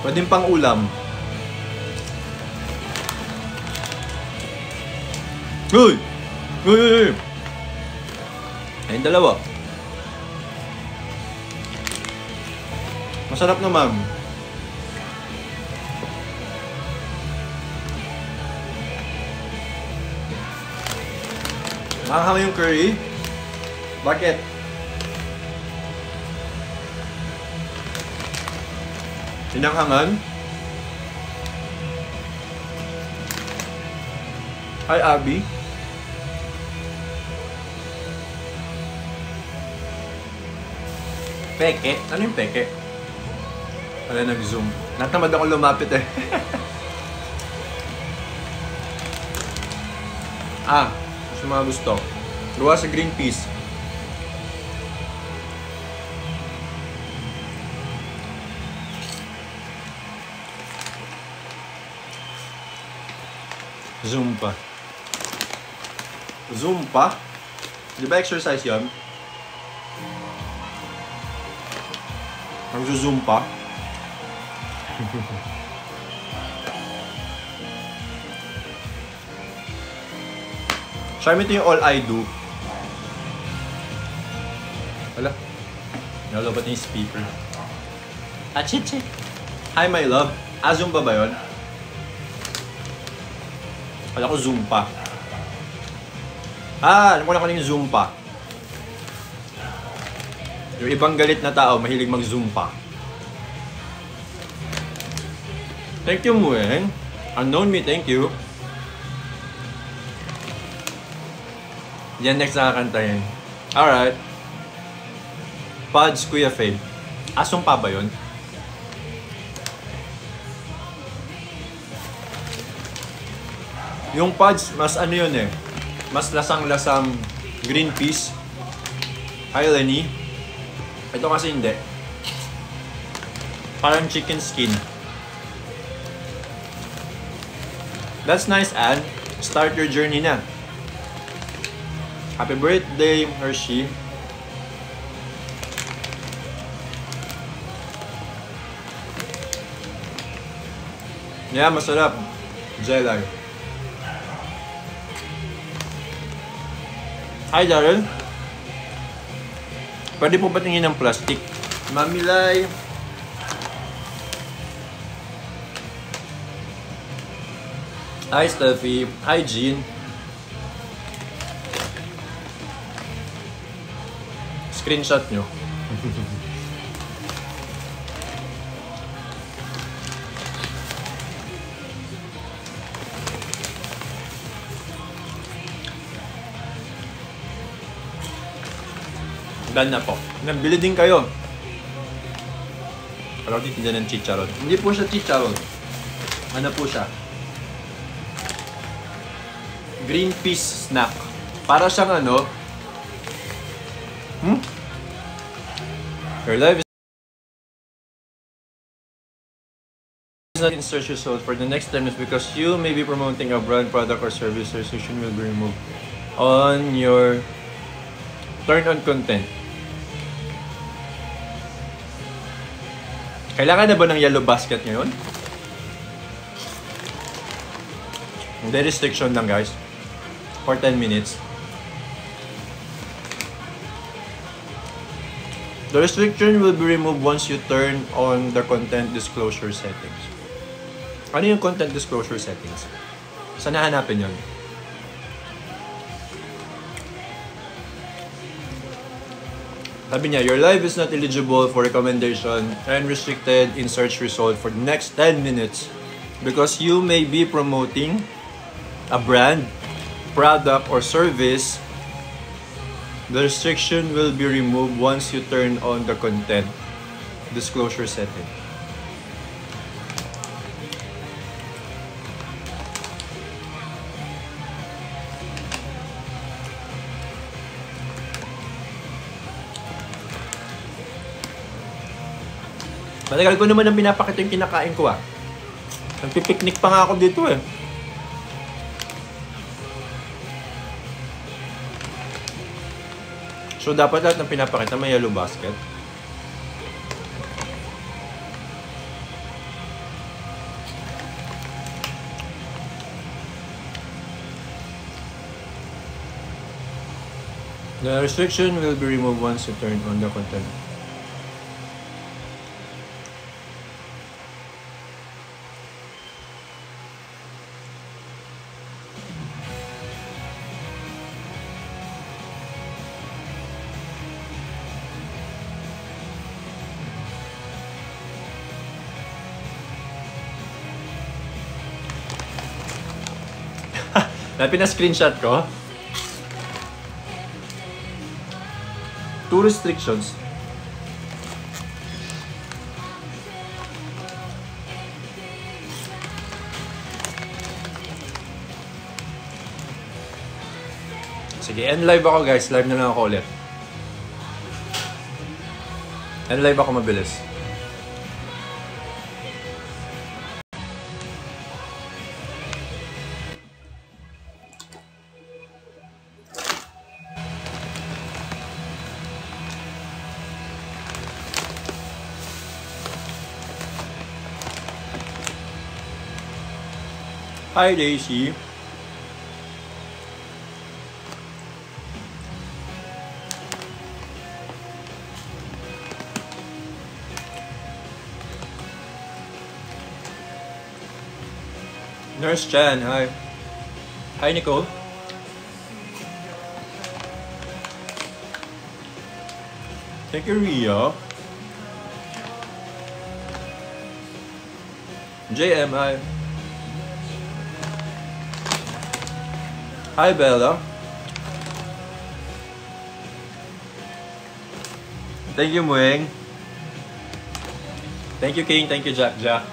Pwedeng pang ulam. Uy! Uy! Uy! Ayun, dalawa. Masarap naman. Nakakama yung curry? Bakit? Tinanghangan? Hi, Abby. Peke? Ano yung peke? Wala nag-zoom. Natamad ako lumapit eh. Gusto mga gusto. Gawa sa green peas. Zumba. Zumba? Di ba exercise yun? Ang zumba? Charm, ito yung all I do. Wala. Nalobat yung speaker. Achichi. Hi my love. Zumba ba yun? Wala ko Zumba. Alam ko na yung Zumba. Yung ibang galit na tao, mahilig mag-Zumba. Thank you, Muen. Unknown me, thank you. Yan next na kakantahin. Alright. Pods, Kuya Faye. Asumpa ba yun? Yung pods, mas ano yun eh. Mas lasang-lasang green peas. Hi, Lenny. Ito kasi hindi. Parang chicken skin. That's nice, Anne. Start your journey na. Happy birthday, Hershey. Yeah, masarap. Jelly. Hi, Darren. Pwede po ba tingin ng plastic? Mamilay. Hi, Steffi. Hi, Jean. Screenshot nyo. Done na po. Nabili din kayo. Parang titinda ng chicharon. Hindi po siya chicharon. Ano po siya? Green peas snack. Para siyang ano? Your life is not in search result for the next 10 minutes because you may be promoting a brand, product, or service. Restriction will be removed on your turn on content. Kailangan na ba ng yellow basket ngayon? Hindi, restriction lang guys. For 10 minutes. The restriction will be removed once you turn on the content disclosure settings. Ano yung content disclosure settings? Saan nahanapin yun? Sabi niya, your live is not eligible for recommendation and restricted in search result for the next 10 minutes because you may be promoting a brand, product, or service. The restriction will be removed once you turn on the content disclosure setting. Matagal ko naman ang pinapakita yung kinakain ko ah. Nagpipiknik pa nga ako dito eh. So dapat lahat ng pinapakita may yellow basket. The restriction will be removed once you turn on the content. Na pina-screenshot ko. 2 restrictions. Sige, end live ako guys. Live na lang ako ulit. End live ako mabilis. Hi, Daisy. Nurse Chan, hi. Hi, Nicole. Thank you, Ria. JM, hi. Hi, Bella. Thank you, Mueng. Thank you, King. Thank you, Jack Jack.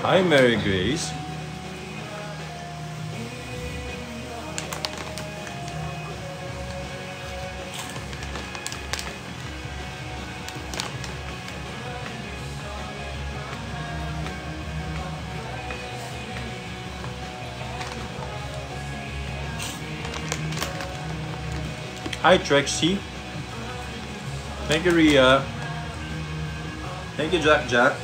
Hi, Mary Grace. Hi, Trexie. Thank you, Ria. Thank you, Jack Jack.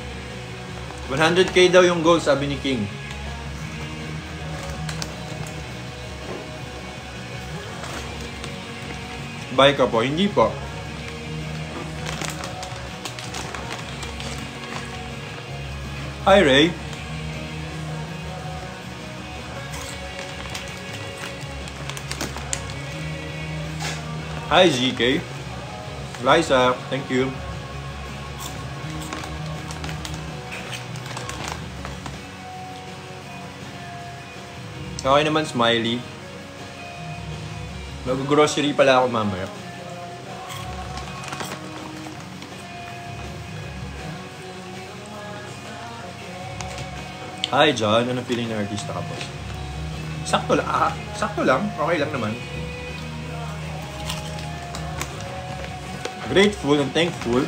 100k daw yung goal, sabi ni King. Buy ka po? Hindi po. Hi, Ray. Hi, ZK. Liza, thank you. Okay naman, Smiley. Mag-grocery pala ako mamaya. Hi, John. Anong feeling na artista ka po? Sakto lang. Sakto lang. Okay lang naman. Grateful and thankful.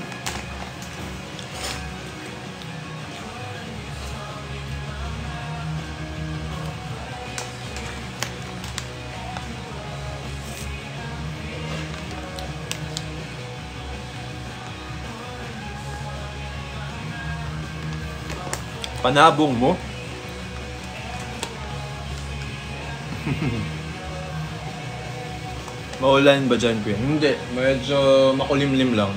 Panabong mo? Maulan ba dyan, Queen? Hindi. Medyo makulimlim lang.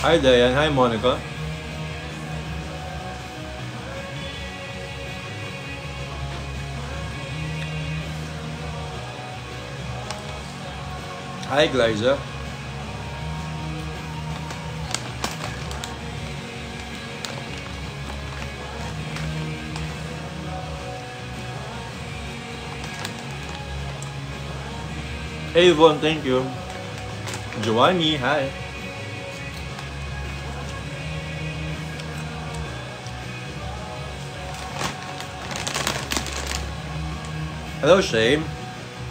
Hi, Diane. Hi, Monica. Hi, Glyza. Avon, thank you. Joanny, hi. Hello, Shane.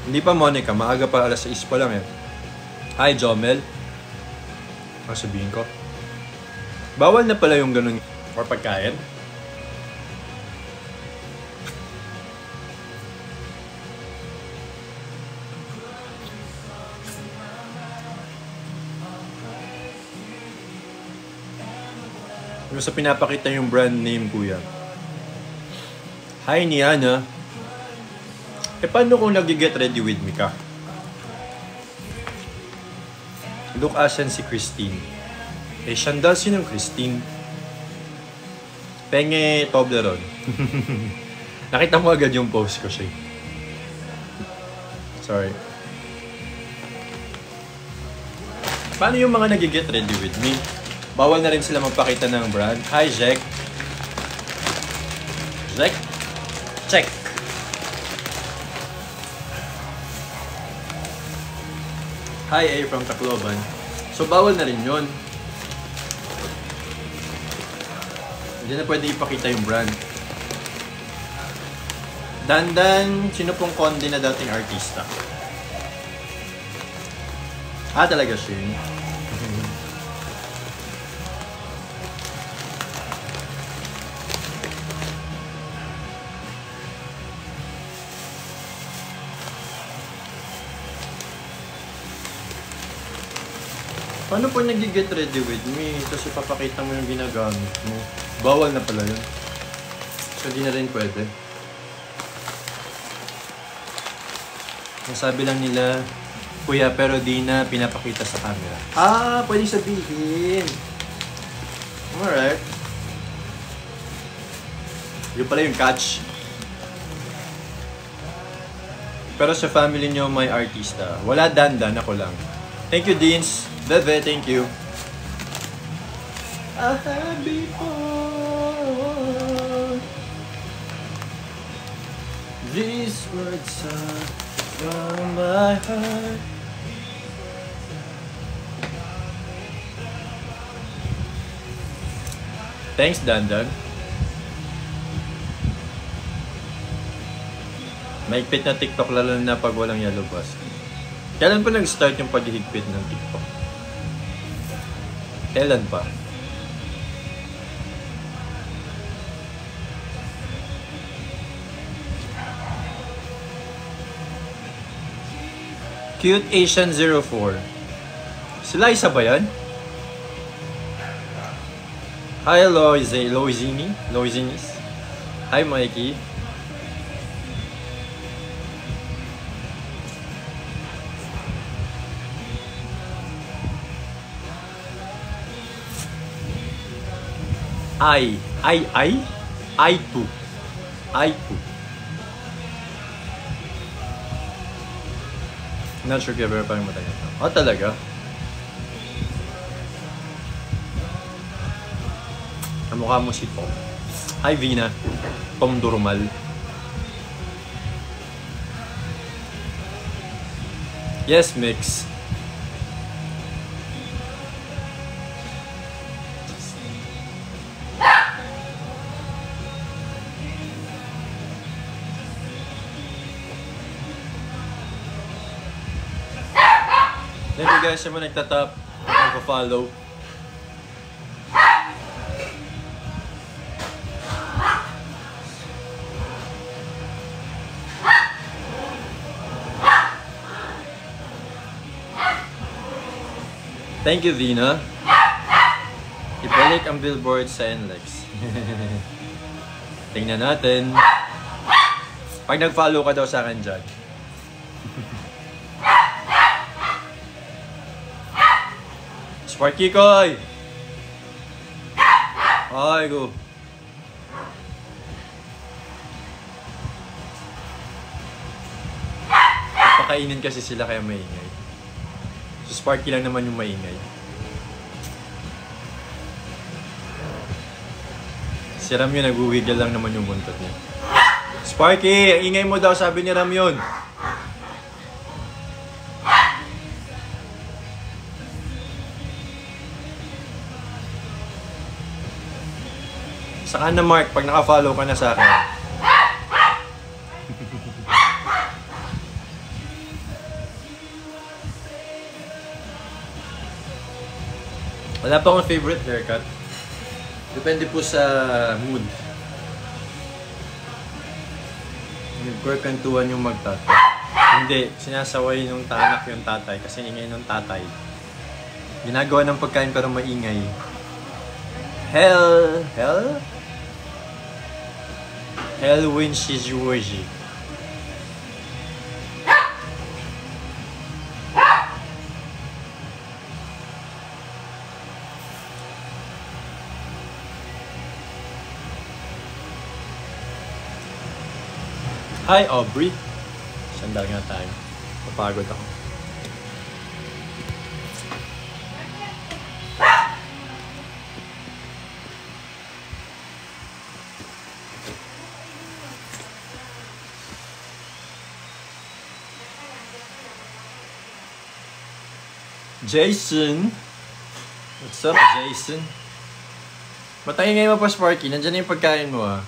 Hindi pa, Monica. Maaga pa, alas 6 pa lang eh. Hi, Jomel. Ang sabihin ko. Bawal na pala yung ganun or pagkain. Yung sa pinapakita yung brand name, kuya. Hi, Niana. Paano kung nag-get ready with me ka? Look, asan si Christine? Shandal, sinong Christine? Penge Toblerone. Nakita mo agad yung post ko siya. Sorry. Paano yung mga nag-get ready with me? Bawal na rin sila magpakita ng brand. Hi, Jack. Jack? Check. Hi, A from Tacloban. So, bawal na rin yun. Hindi na pwede ipakita yung brand. Dandan, sino pong Conde na dating artista? Talaga siya yun. Paano po nag-get ready with me? Tapos ipapakita mo yung ginagamit mo. Bawal na pala yun. So, di na rin pwede. Nasabi lang nila, kuya, pero di na pinapakita sa camera. Pwede sabihin. Alright. Yun pala yung catch. Pero sa family nyo may artista. Wala, dandan, ako lang. Thank you, Deans. Bebe, thank you. I had before. These words are from my heart. Thanks, Dandan. Maigpit na TikTok lalo na pag walang yellow bus. Kailan pa nag-start yung paghihigpit ng TikTok? Kailan pa? Cute Asian 04. Sila isa ba yan? Hi, Loizinis. Hi, Mikey. I2. Not sure if you ever parang matagal na. Oh, talaga? Ang mukha mo si Tom. Hi, Vina. Tom Durmal. Yes, Mix. Thank you guys sa mga nagtatap, nagpa-follow. Thank you, Vina. Ibalik ang billboard sa NLEX. Tingnan natin. Pag nag-follow ka daw sa akin dyan. Sparky Koy! Ay, go. Pakainin kasi sila kaya maingay. So Sparky lang naman yung maingay. Si Ramyon nag-uwigil lang naman yung buntot niya. Sparky! Ang ingay mo daw, sabi ni Ramyon. Saka na Mark, pag naka-follow ka na sa akin. Wala pa akong favorite haircut. Depende po sa mood. Nagkwentuhan yung magtatay. Hindi, sinasaway nung tanak yung tatay kasi ingay nung tatay. Ginagawa ng pagkain pero maingay. Hell when she's Georgie. Hi Aubrey. Sandal nga tayo. Papagod ako. Jason. What's up, Jason? Matay ngayon mo pa, Sparky. Nandiyan na yung pagkain mo, ah.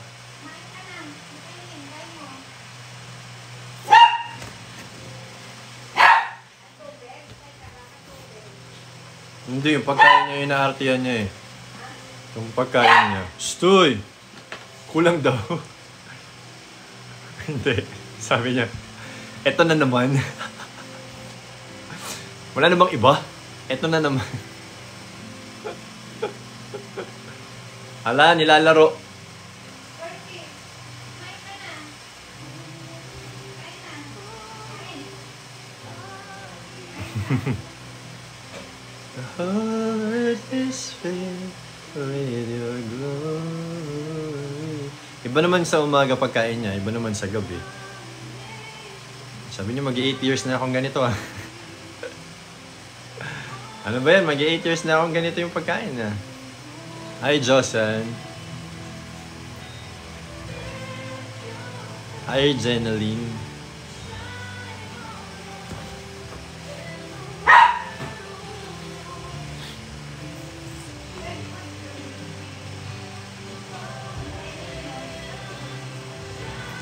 Hindi, yung pagkain niya, yung naartiyan niya, eh. Yung pagkain niya. Stoy! Kulang daw. Hindi. Sabi niya, eto na naman. Wala na bang iba? Eto na naman. Hala, nilalaro. The heart is filled with your glory. Iba naman sa umaga pagkain niya, iba naman sa gabi. Sabi niya, mag-8 years na akong ganito, ah. Ano ba yan? Mag-8 years na akong ganito yung pagkain, ah. Hi, Josan. Hi, Jenaline.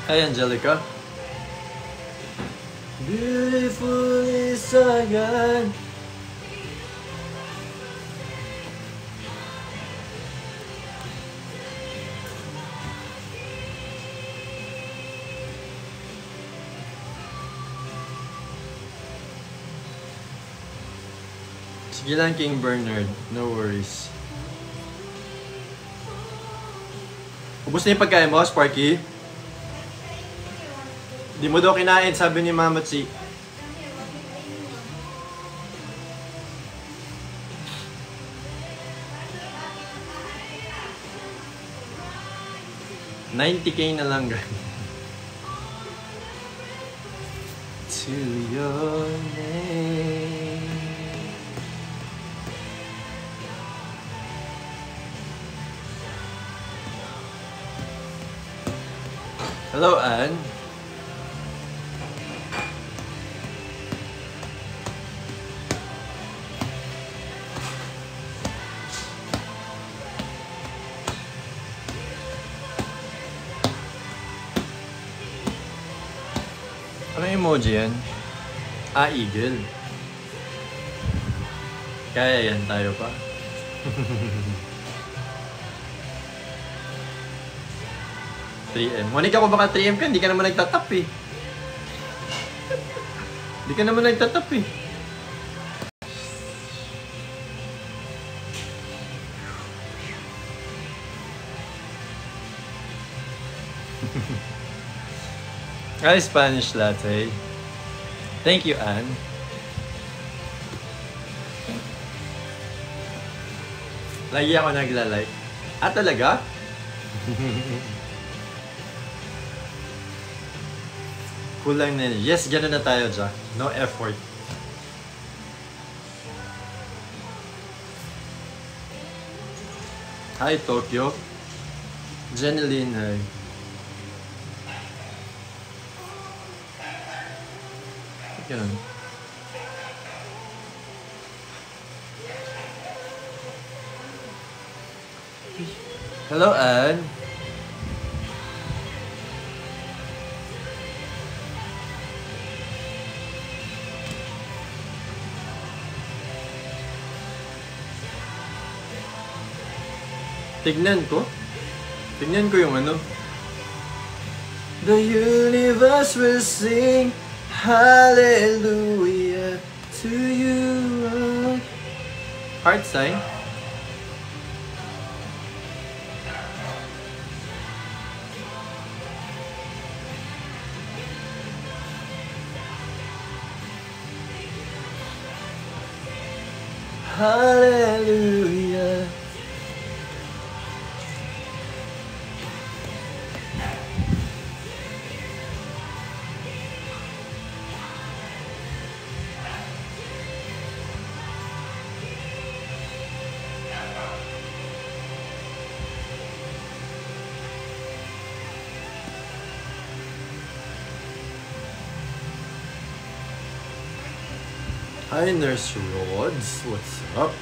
Hi, Angelica. Beautiful Isayan. Sige lang, King Bernard. No worries. Ubus na yung pagkain mo, Sparky? Di mo daw kinain, sabi ni Mama Chi. $90K na lang, guys. To your name. Hello, Anne. Anong emoji yan? Ah, eagle. Kaya yan tayo pa. 3M. Monica, kung baka 3M ka, hindi ka naman nagtatap eh. Hindi ka naman nagtatap eh. Ay, Spanish latte. Thank you, Anne. Lagi ako nagla-like. Ah, talaga? Kulang na yun. Yes, gano'n na tayo, Jack. No effort. Hi, Tokyo. Jeneline, hi. Ganun. Hello, Anne. Tignan ko. Tignan ko yung ano. The universe will sing hallelujah to you. Heart sign. Hallelujah. Hi, Nurse Rods. What's up?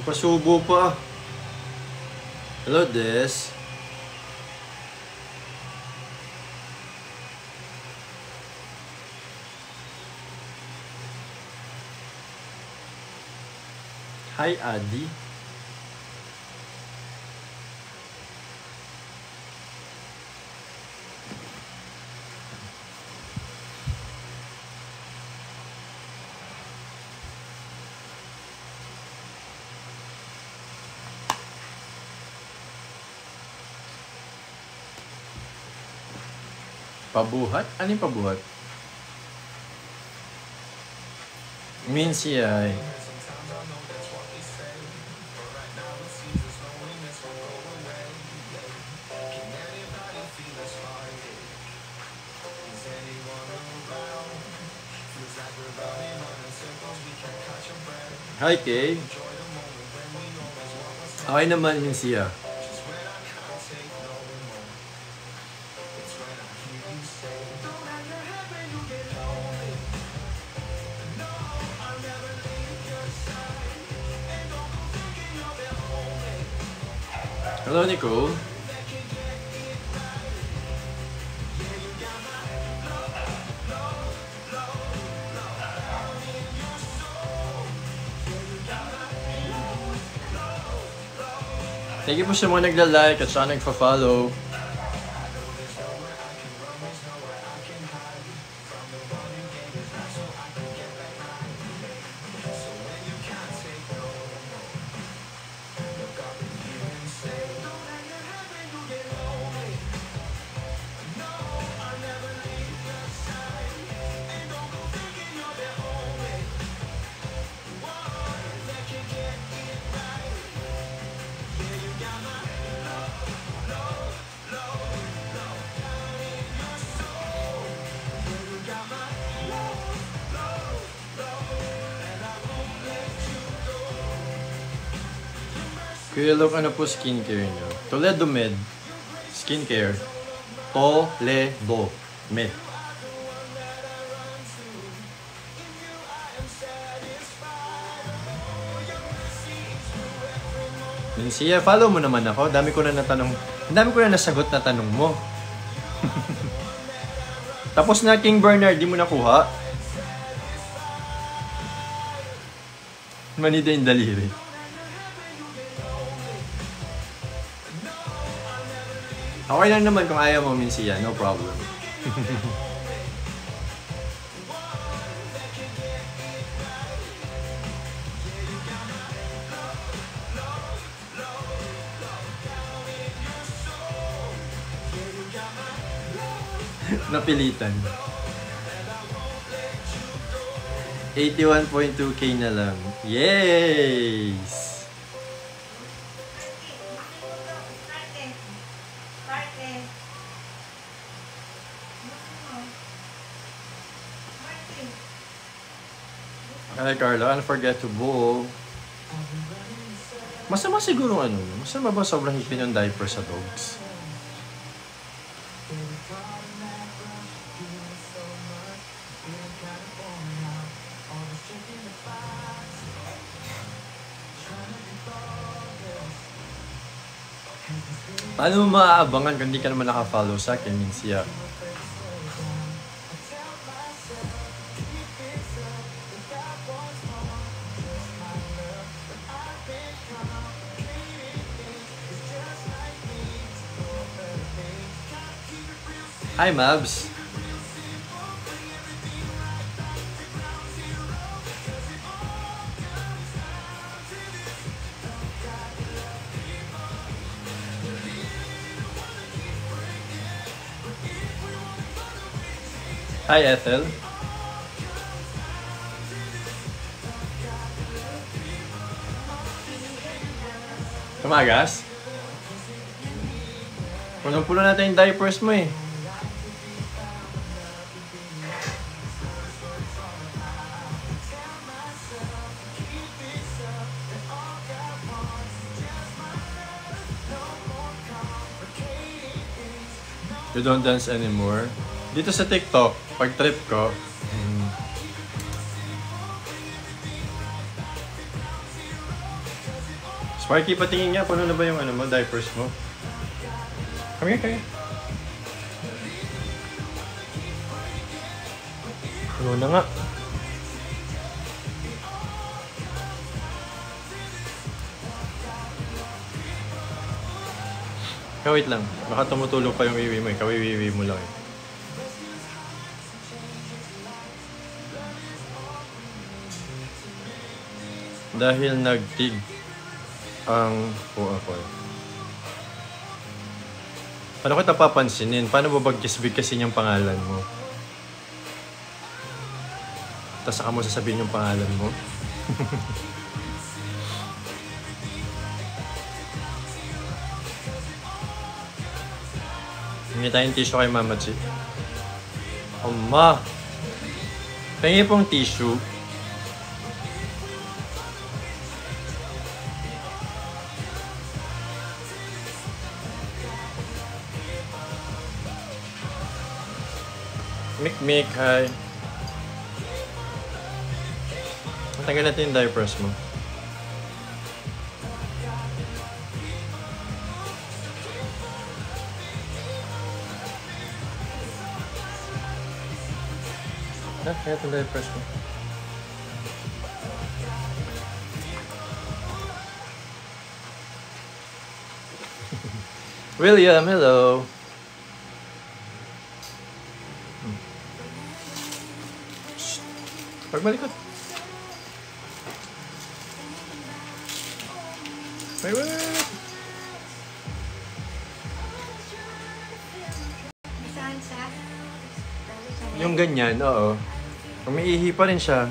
Pasubo pa. Hello, Des. Hi, Adi. Pabuhat? Ano yung pabuhat? Means yeah. Hi, Kay. Okay naman yung siya. Hello, Nicole. Thank you po sa mga nagla-like at saka nagfa-follow. Kuya Luke, ano po skincare nyo? Toledo Med. Skincare. Toledo Med. Minsia, follow mo naman ako. Dami ko na nasagot na tanong mo. Tapos na King Bernard, di mo nakuha. Manida yung daliri. Okay lang naman kung ayaw mo, Minsia. No problem. Napilitan. 81.2k na lang. Yes! Hi Carla, unforgettable. Masama siguro ano, masama ba sobrang hipin yung diaper sa dogs? Paano mo maaabangan kung hindi ka naman naka-follow sa akin, Minsia? Hi, Mabs. Hi, Ethel. Tumagas? Punong-puno natin yung diapers mo eh. You don't dance anymore? Dito sa TikTok, pag trip ko, Sparky, patingin nga, puno na ba yung ano mo, diapers mo? Come here, come here. Puno na nga. Wait lang, baka tumutulog pa yung wiwi mo eh, kawiwiwi mo lang eh. Dahil nagtig ang ako. Paano kita papansinin? Paano babagkis-bigkasin yung pangalan mo? Tapos saka mo sasabihin yung pangalan mo? Hingi tayong tissue kay Mama Chi. Oma! Hingi pong tissue. Mik, hi. Tanggal natin yung diapers mo. Kaya ito diapers mo. William, hello. Pagmalikot. Wait. Yung ganyan, oo. Umiihi pa rin siya.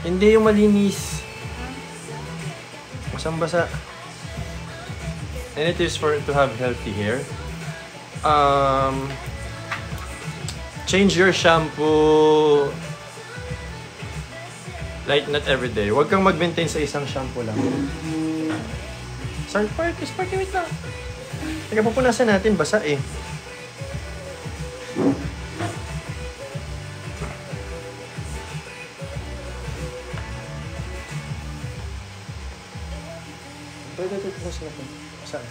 Hindi yung malinis. Basang-basa. And it is for to have healthy hair. Change your shampoo. Like, not every day. Huwag kang mag-maintain sa isang shampoo lang. Sparky, wait lang. Teka, pupunasan natin. Basa eh. Pwede ito pupunasan natin. Saan?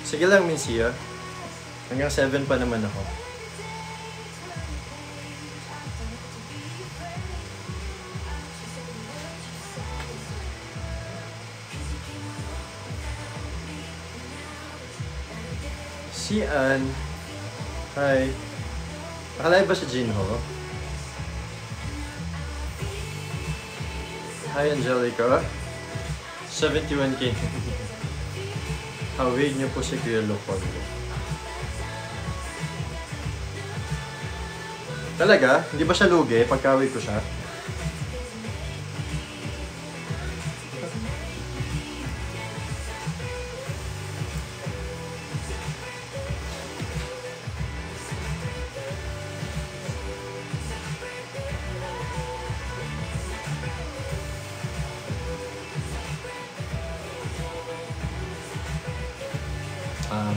Sige lang, Minsia. Hanggang 7 pa naman ako. Si Ann. Hi. Nakalive ba si Jinho? Hi, Angelica. 71K. Hawig niyo po si Kuya Lopondo. Talaga? Hindi ba siya lugi? Pagkawig ko siya?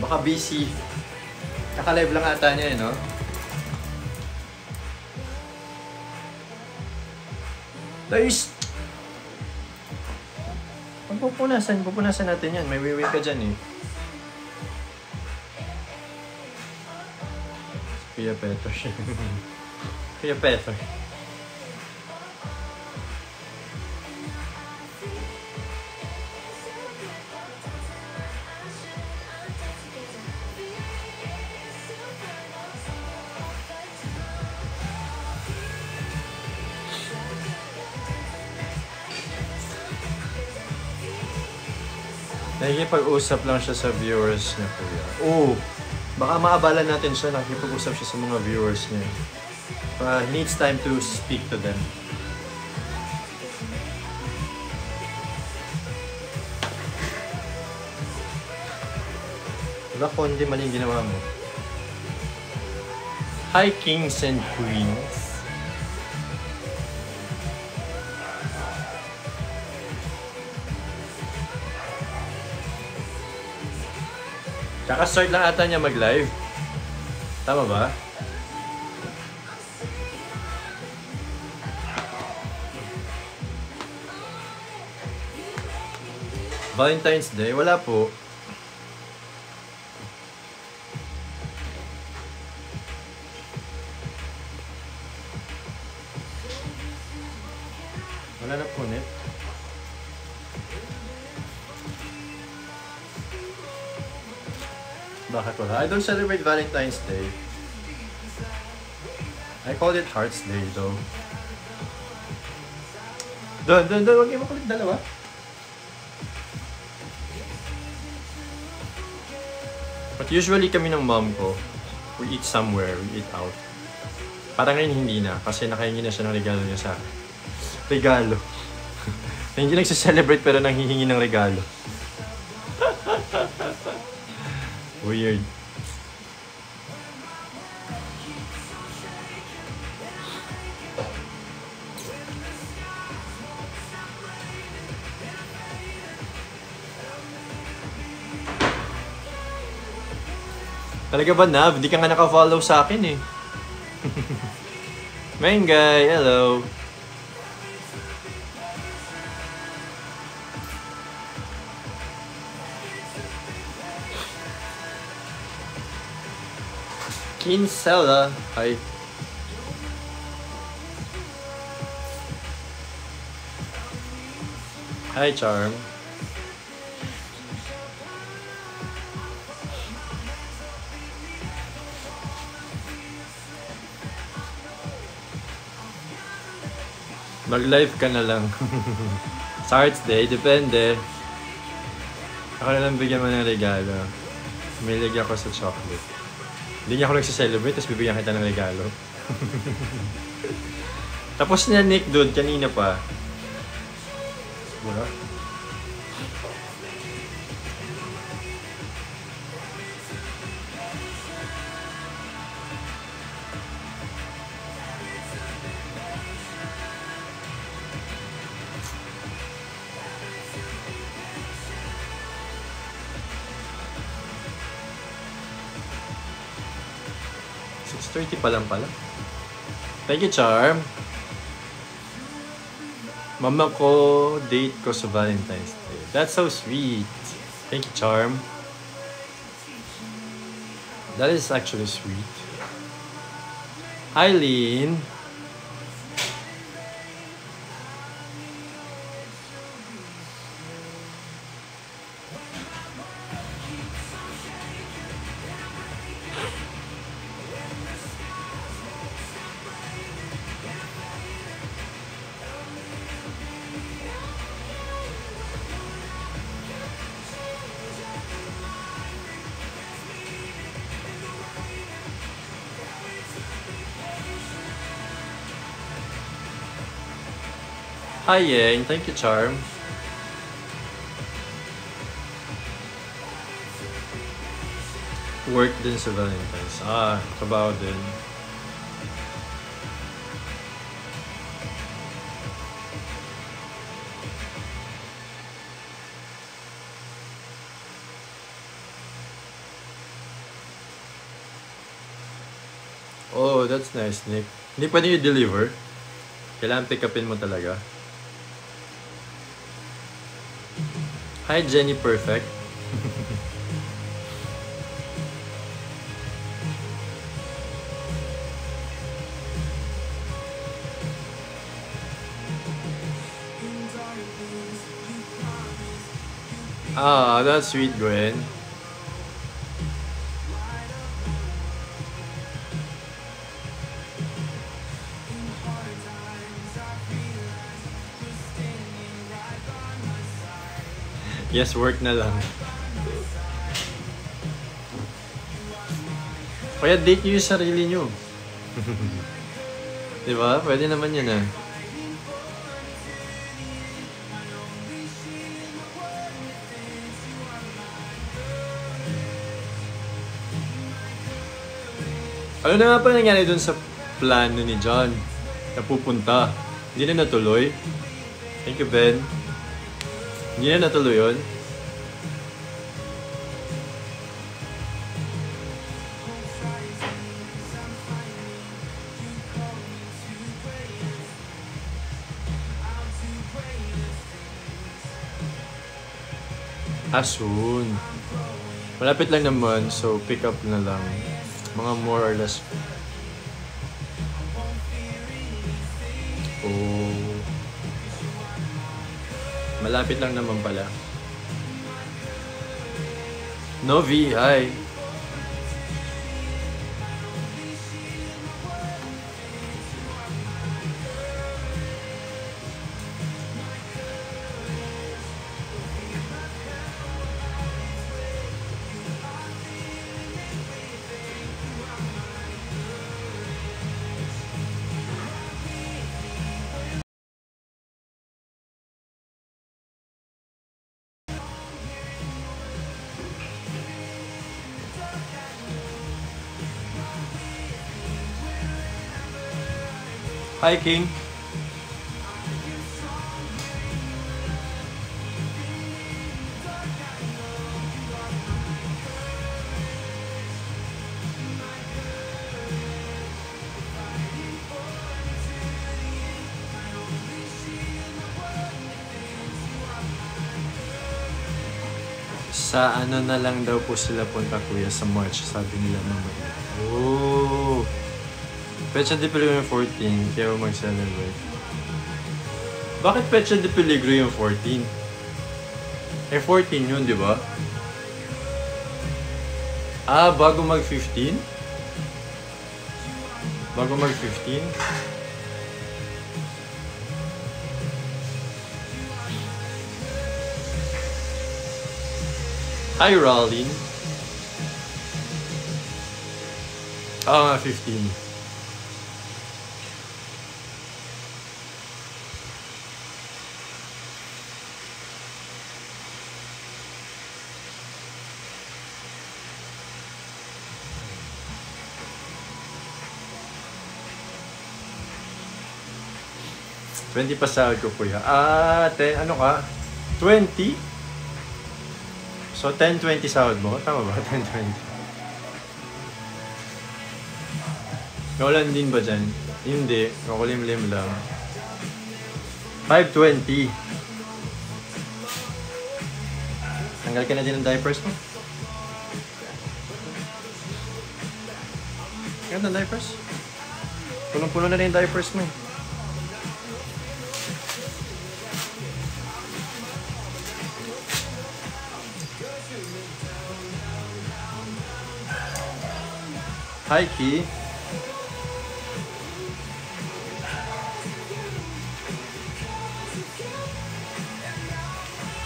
Baka busy. Naka-live lang ata niya eh, no? Guys! Pupunasan natin yan. May wiwi ka dyan eh. Kuya Peter. Kuya Peter. Nakikipag-usap lang siya sa viewers niya, kuya. Oo! Baka maabala natin siya, nakikipag-usap siya sa mga viewers niya. He needs time to speak to them. Diba, konti maling ginawa mo? Hi, kings and queens. Kaka-start lang ata niya mag-live. Tama ba? Valentine's Day? Wala po. Wala na po, net. Bakit wala? I don't celebrate Valentine's Day. I call it Heart's Day though. Doon. Huwag kayo makulit dalawa. But usually kami ng mom ko, we eat somewhere, we eat out. Parang ngayon hindi na, kasi nakahingi na siya ng regalo niya sa akin. Regalo. Hindi nagsa-celebrate pero nanghihingi ng regalo. Weird. Talaga ba, Nav? Hindi ka nga naka-follow sa akin eh. Mengay, hello. Kinsella, hi. Hi, Charm. Mag-live ka na lang. Sa Arts Day, depende. Ako na lang bigyan mo ng regalo. Milig ako sa chocolate. Hindi niya ako nagsiselebrate, tapos bibigyan kita ng regalo. Tapos na Nick doon, kanina pa. Wala. $6:30 pa lang pala. Thank you, Charm. Mama ko, date ko sa Valentine's Day. That's so sweet. Thank you, Charm. That is actually sweet. Eileen. Hi, Yang. Thank you, Charm. Work din sa Valentine's. Trabaho din. Oh, that's nice, Nick. Hindi pwede i-deliver. Kailangan pick upin mo talaga. Hi, Jenny Perfect. That's sweet, Gwen. Yes, work na lang. Kaya date nyo yung sarili nyo. Diba? Pwede naman yun ah. Ano na nga pa nangyari dun sa plano ni John na pupunta? Hindi na natuloy. Thank you, Ben. Hindi na natuloy yun. Soon. Malapit lang naman, so pick up na lang. Mga more or less. Oh. Malapit lang naman pala. Novi, hi. Hi, King. Sa ano na lang daw po sila punta, kuya, sa March, sabi nila naman. Oh! Pecha de Peligro yung 14, kaya mag-celebrate. Bakit Pecha de Peligro yung 14? Eh, 14 yun, di ba? Ah, bago mag-15? Bago mag-15? Hi, Rollin. Ah, 15. $20 pa sahod ko, kuya. Ah, 10, ano ka? 20? So, 10-20 sahod mo? Tama ba? 10-20. Nolan din ba dyan? Hindi. Makulimlim lang. 5-20. Tanggal ka na din ng diapers mo? Ganda ng diapers? Punong-puno na rin yung diapers mo. Hi, Ki.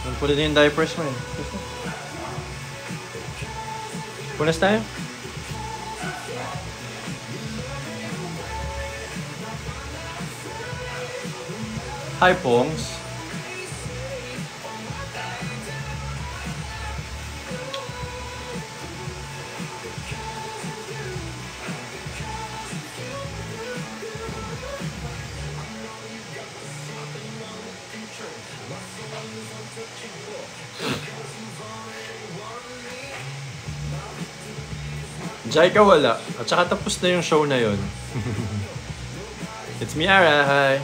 Punong-puno na yung diapers mo eh. Punas tayo? Hi, Pongs. Jai ka wala. At saka tapos na yung show na yun. It's me, Ara. Hi.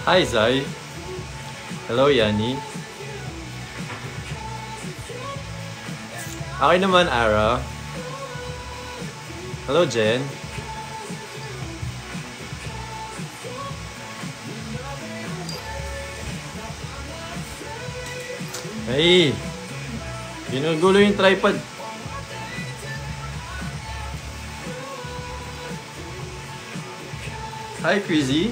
Hi, Zai. Hello, Yani. Okay naman, Ara. Hello, Jen. Hey! Ginugulo yung tripod. Hi, Crazy.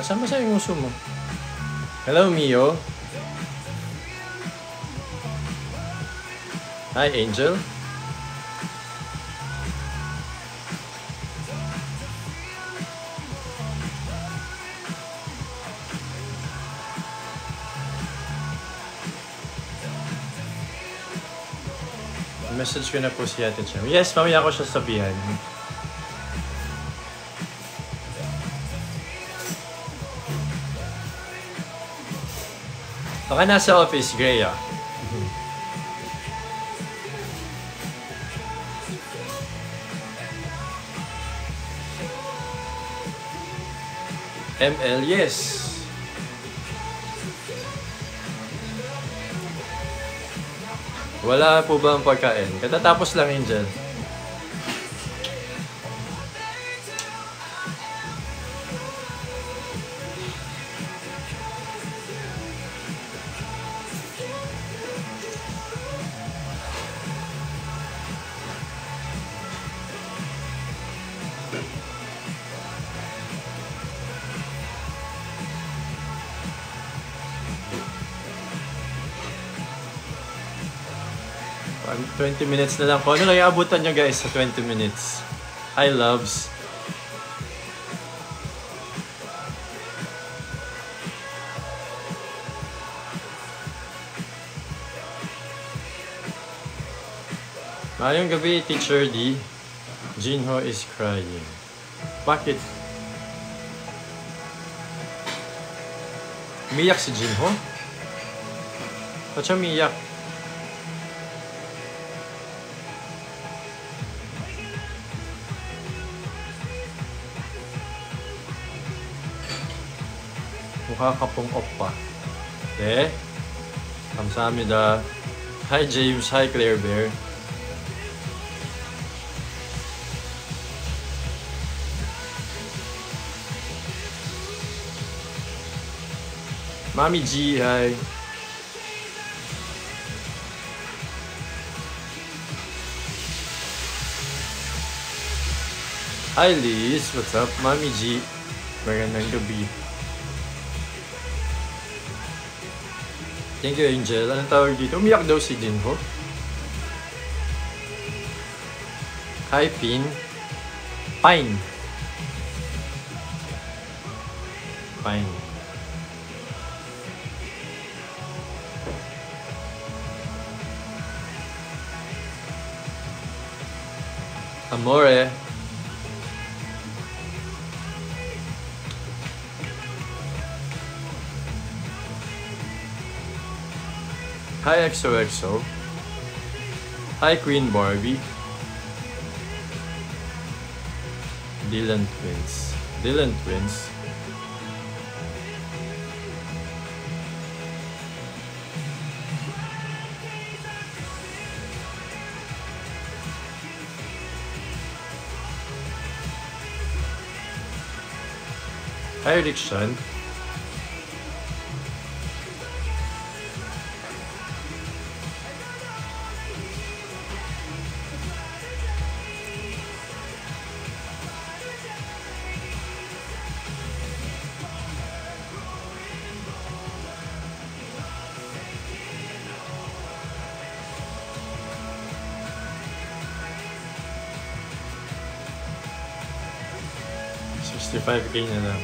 Basa-basa yung uso mo. Hello, Mio. Hi, Angel. Message ko na po si Ate Chem. Yes, mamaya ko siya sabihan. Baka nasa office, Greya. ML, yes. Wala po ba ang pagkain? Katatapos lang, Angel. Um, 20 minutes na lang po. Ano lang yung abutan nyo guys sa 20 minutes? Hi, loves. Mayong gabi, Teacher D. Jinho is crying. Bakit? Umiyak si Jinho? Ba't siya umiyak? Mukha ka pong oppa. 네. 감사합니다. Hi James, hi Claire Bear. Mami G, hi. Hi Liz, what's up? Mami G, magandang gabi. Thank you Angel. Anong tawag dito? Umiyak daw si Jinho. Hi Pin. Pine. Pine. Amore. Hi XOXO. Hi Queen Barbie. Dylan Twins. Dylan Twins. Hi Rick Shan. $65K na lang.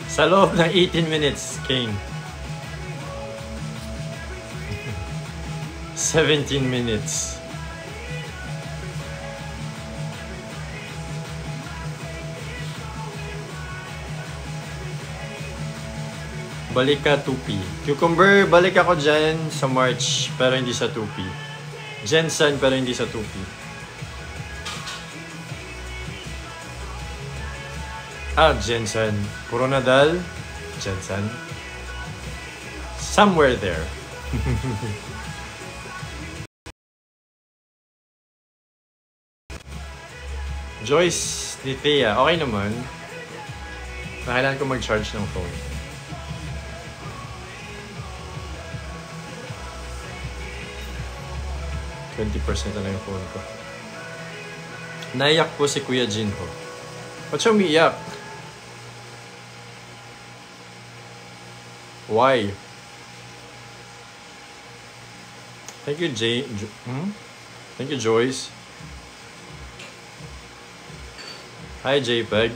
Sa loob ng 18 minutes, King. 17 minutes. Balik ka 2P. Cucumber, balik ako dyan sa March pero hindi sa 2P. Jensen pero hindi sa 2P. Ah, Jensen. Puro Nadal. Jensen. Somewhere there. Joyce Nithea. Okay naman. Kailangan ko mag-charge ng phone. %20 na lang yung phone ko. Naiyak po si Kuya Jinho. Ba't siya umiiyak? Why? Thank you, Thank you, Joyce. Hi, JPEG.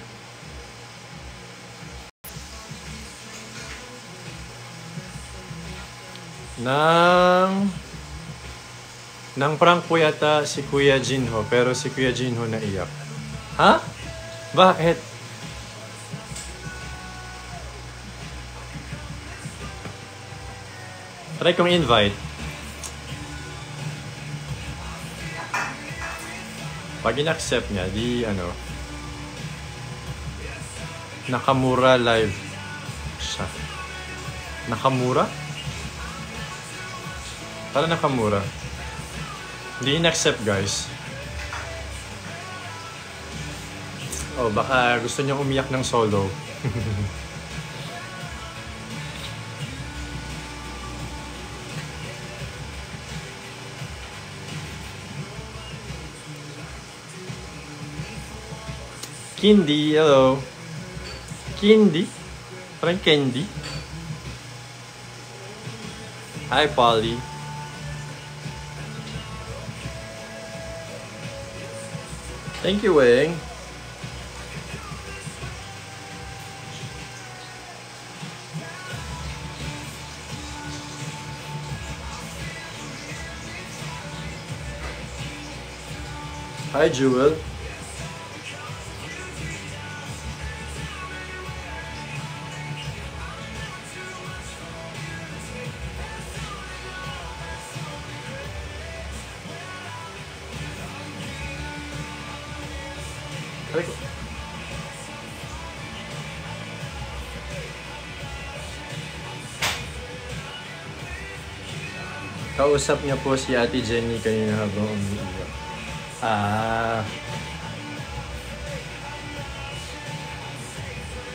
Nang prank po yata si Kuya Jinho, pero si Kuya Jinho naiyak. Ha? Bakit? Try kong invite. Pag in-accept niya, di ano, Nakamura live siya. Nakamura? Para Nakamura. Hindi in-accept, guys. Oh, baka gusto niyo umiyak ng solo. Kindi, hello. Kindi? Parang candy. Hi, Polly. Thank you, Weng. Hi, Jewel. Kausap niya po si Ate Jenny kanina habang umiiyak.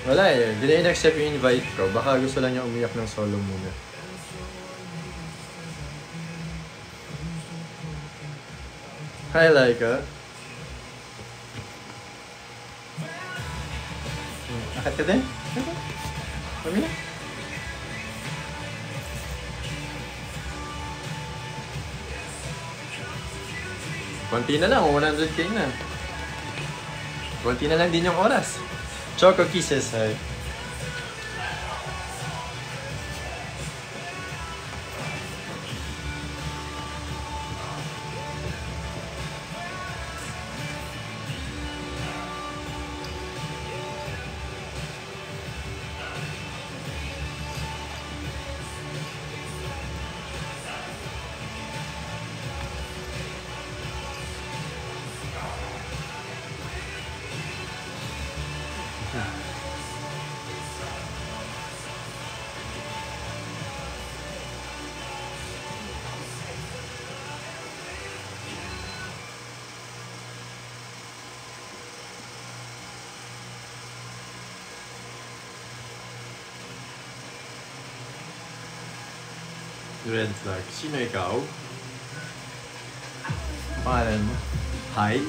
Wala eh. Di na in-accept yung invite ko. Baka gusto lang niya umiyak ng solo muna. Hi, Laika. Akit ka din? Kami na. Konti na lang, 100k na. Konti na lang din yung oras. Choco Kisses, hi. Red flag. Sino ikaw? Pangalan mo? Hi?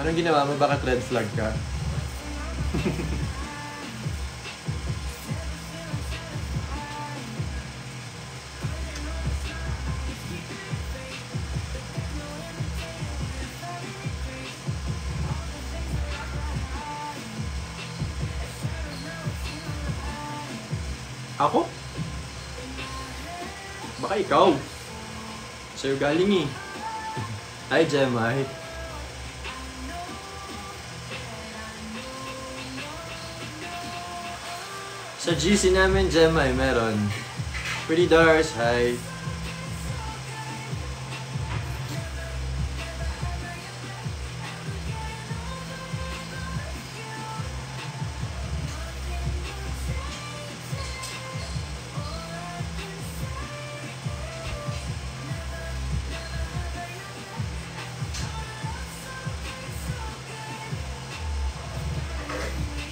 Anong ginawa mo? Bakit red flag ka? Ako? Baka ikaw. Sa'yo galing eh. Hi, Gemma. Sa GC namin, Gemma, meron. Pretty Dars, hi.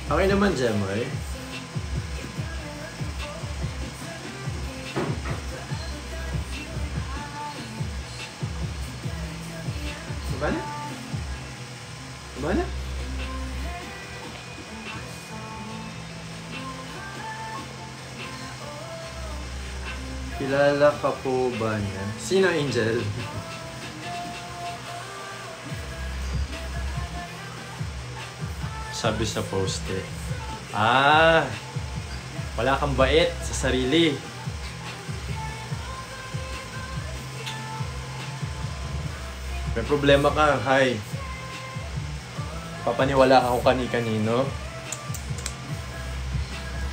Okay naman, Gemma eh. Diba na? Diba na? Kilala ka po ba niya? Sino, Angel? Sabi sa post eh. Wala kang bait sa sarili. May problema ka, hi. Papaniwala ka kung kani-kanino.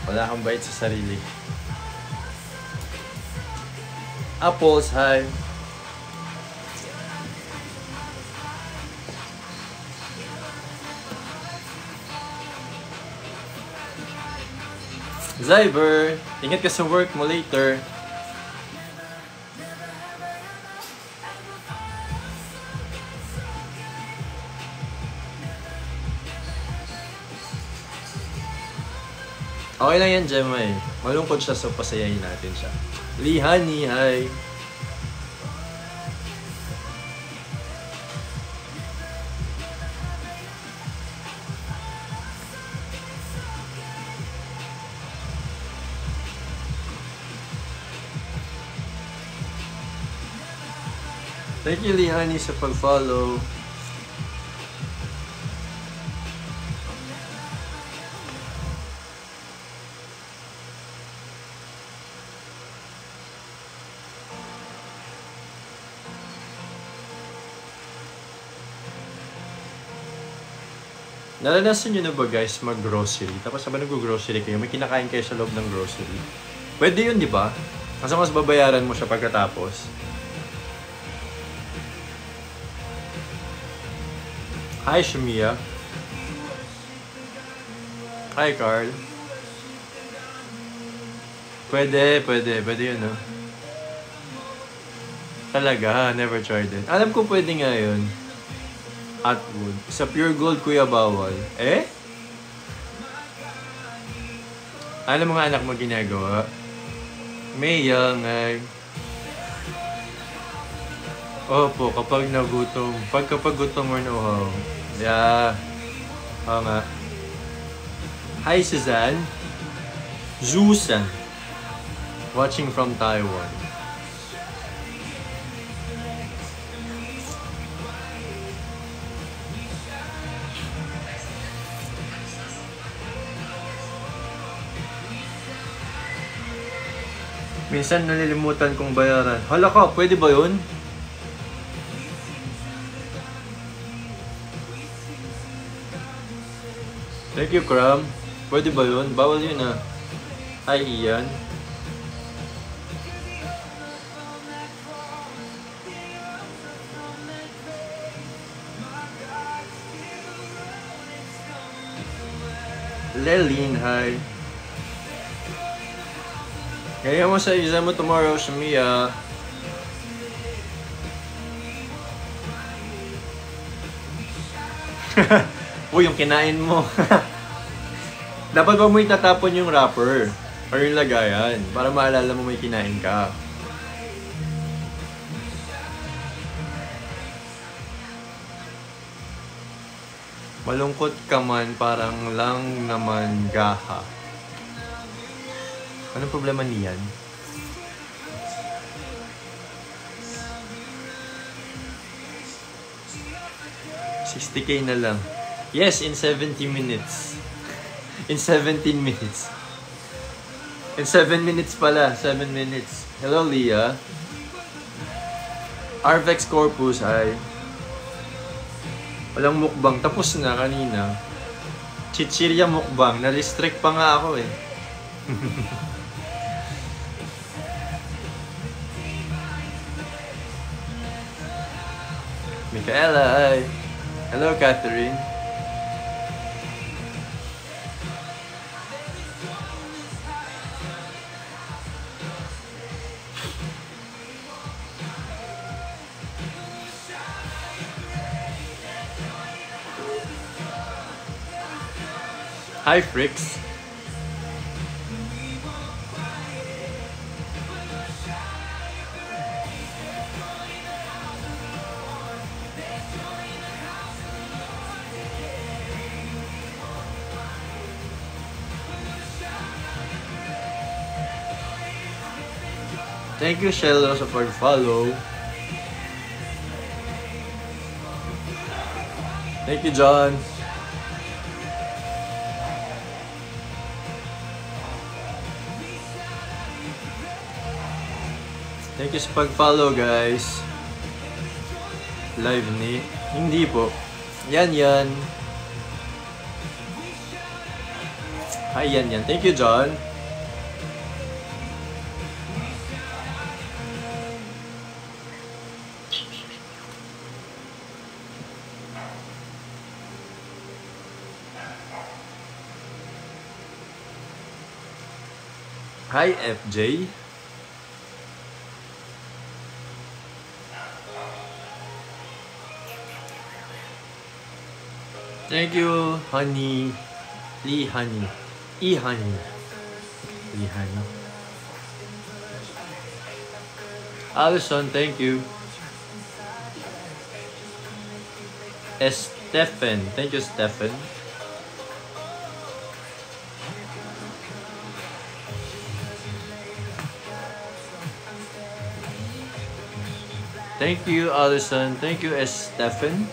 Wala kang bait sa sarili. Apples, hi. Zyber, ingat ka sa work mo later. Okay lang yan, Gemma eh. Malungkot siya, so pasayahin natin siya. Lee Honey, hi. Thank you, Lee Honey, sa pag-follow. Naranasan nyo na ba guys mag-grocery? Tapos sabang nag-grocery kayo, may kinakain kayo sa loob ng grocery. Pwede yun, di ba? Kasi mas babayaran mo siya pagkatapos. Hi, Shumia. Hi, Carl. Pwede yun, no? Talaga, never tried it. Alam ko pwede nga yun. Atwood. Sa Pure Gold, kuya, bawal. Eh? Alam mo nga anak mo ginagawa? May young ay... Opo, kapag nagutom. Kapag gutom or no. Yeah. Oo nga. Hi, Suzanne. Zusan. Watching from Taiwan. Minsan nalilimutan kong bayaran. Hala ka, pwede ba yun? Thank you, Kram. Pwede ba yun? Bawal yun ah. Hi, Ian. Leline, hi. Kaya mo sa exam mo tomorrow, Shamia. Uy, yung kinain mo. Dapat ba mo itatapon yung wrapper or yung lagayan para maalala mo may kinain ka. Malungkot ka man, parang lang naman gaha. Anong problema niyan? $60K na lang. Yes, in 70 minutes. In 17 minutes. In 7 minutes pala. 7 minutes. Hello, Leah. Arvex Corpus, hi. Walang mukbang. Tapos na kanina. Chichirya mukbang. Na-restrict pa nga ako eh. Michaela, hi. Hello, Catherine. Hi, Fricks. Thank you, Shelo, sa pag-follow. Thank you, John. Thank you sa pag-follow, guys. Live ni? Hindi po. Yan. Hi, yan. Thank you, John. Hi, FJ. Thank you, Honey. Lee Honey. E-Honey. Lee Honey. Allison, thank you. Stephen. Thank you, Stephen. Thank you, Allison. Thank you, Stephen.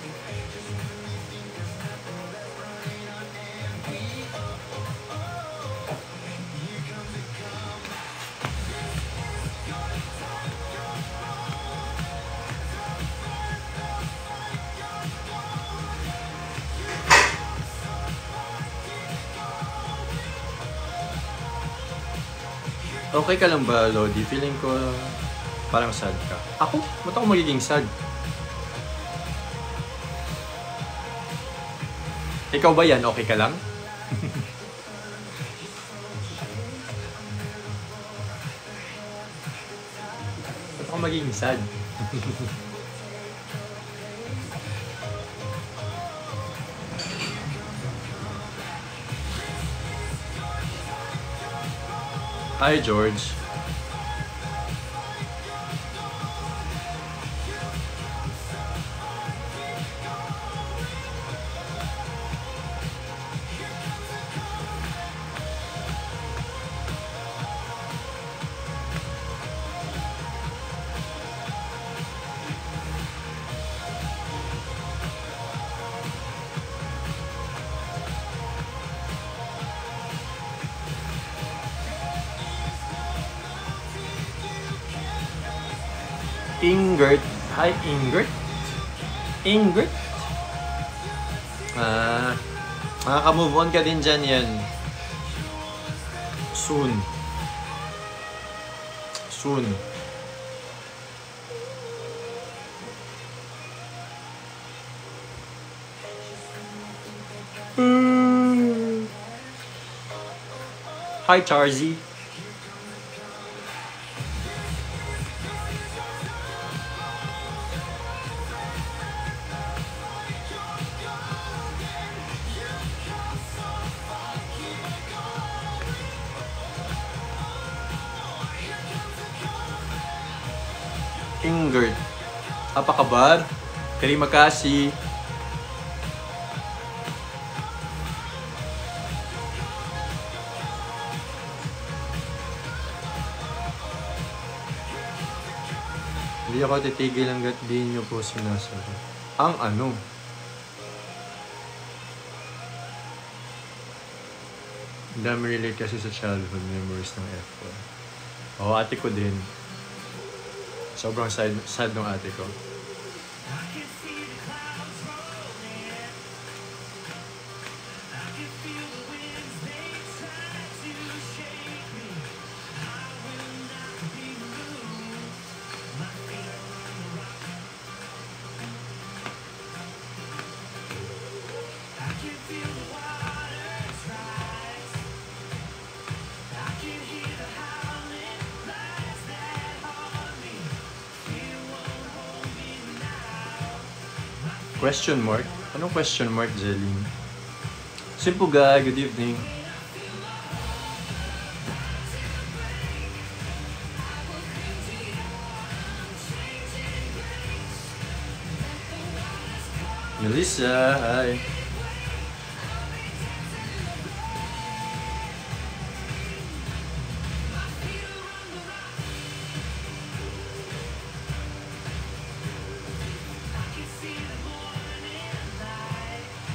Okay ka lang ba, Lodi? Feeling ko parang sad ka. Ako? Ba't ako magiging sad? Ikaw ba yan? Okay ka lang? maging sad. Hi, George. Ingert. Hi, Ingert. Ingert. Makaka-move on ka din dyan yan. Soon. Soon. Hi, Charzy. Ingert. Apa kabar? Terima kasih. Hindi ako titigil hanggat di nyo po sinasabi. Ang ano? Ang dami relate kasi sa childhood memories ng F1. Oo, ate ko din. Sobrang sad ng ate ko. Question mark? Anong question mark, Jeline? Simple guy, good evening. Melissa, hi.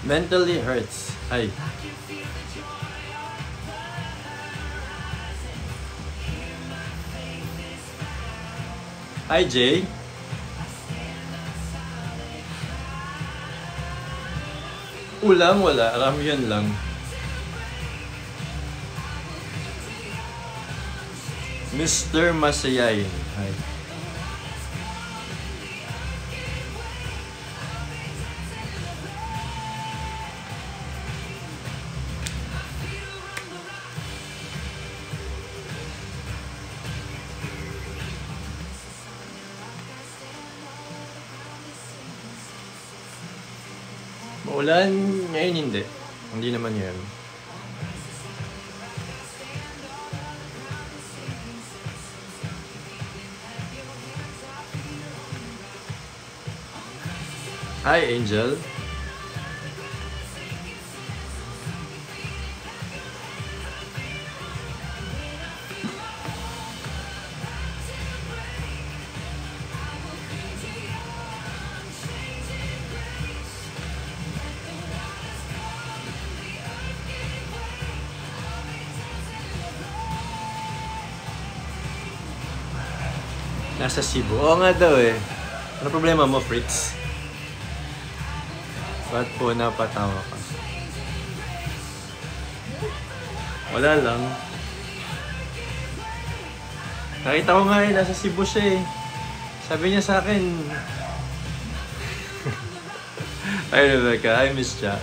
Mentally hurts. Hi. Hi, Jay. Ulam, wala. Ramyun lang. Mr. Masayayin. Hi. Maulan, ngayon hindi. Hindi naman yan. Hi, Angel. Nasa Cebu. Oo nga daw eh. Ano problema mo, Fritz? Ba't po napatawa ka? Wala lang. Nakita ko nga eh, nasa Cebu siya eh. Sabi niya sa akin. Ay, Rebecca, I miss siya.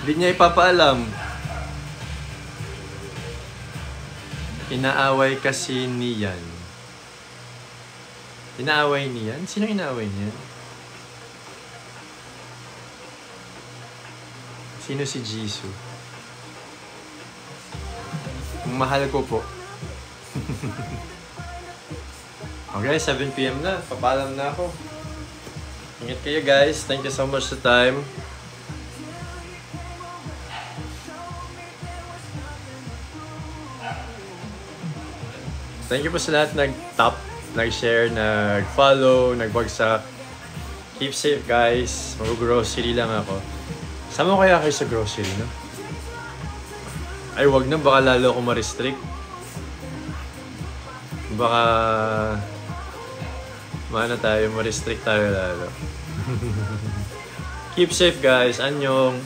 Hindi niya ipapaalam. Inaaway kasi niyan. Inaaway niyan? Sino inaaway niyan? Sino si Jisoo? Mahal ko po. Okay, 7 PM na. Papalam na ako. Ingat kayo guys. Thank you so much sa time. Thank you po sa lahat nag-top, nag-share, nag-follow, nagbagsak. Keep safe guys. Mag-grocery lang ako. Sama ko kaya kayo sa grocery, no? Ay, wag na. Baka lalo ako ma-restrict. Baka... tayo, ma-restrict tayo lalo. Keep safe guys. Annyeong.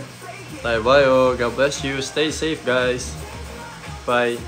Tayo bayo. God bless you. Stay safe guys. Bye.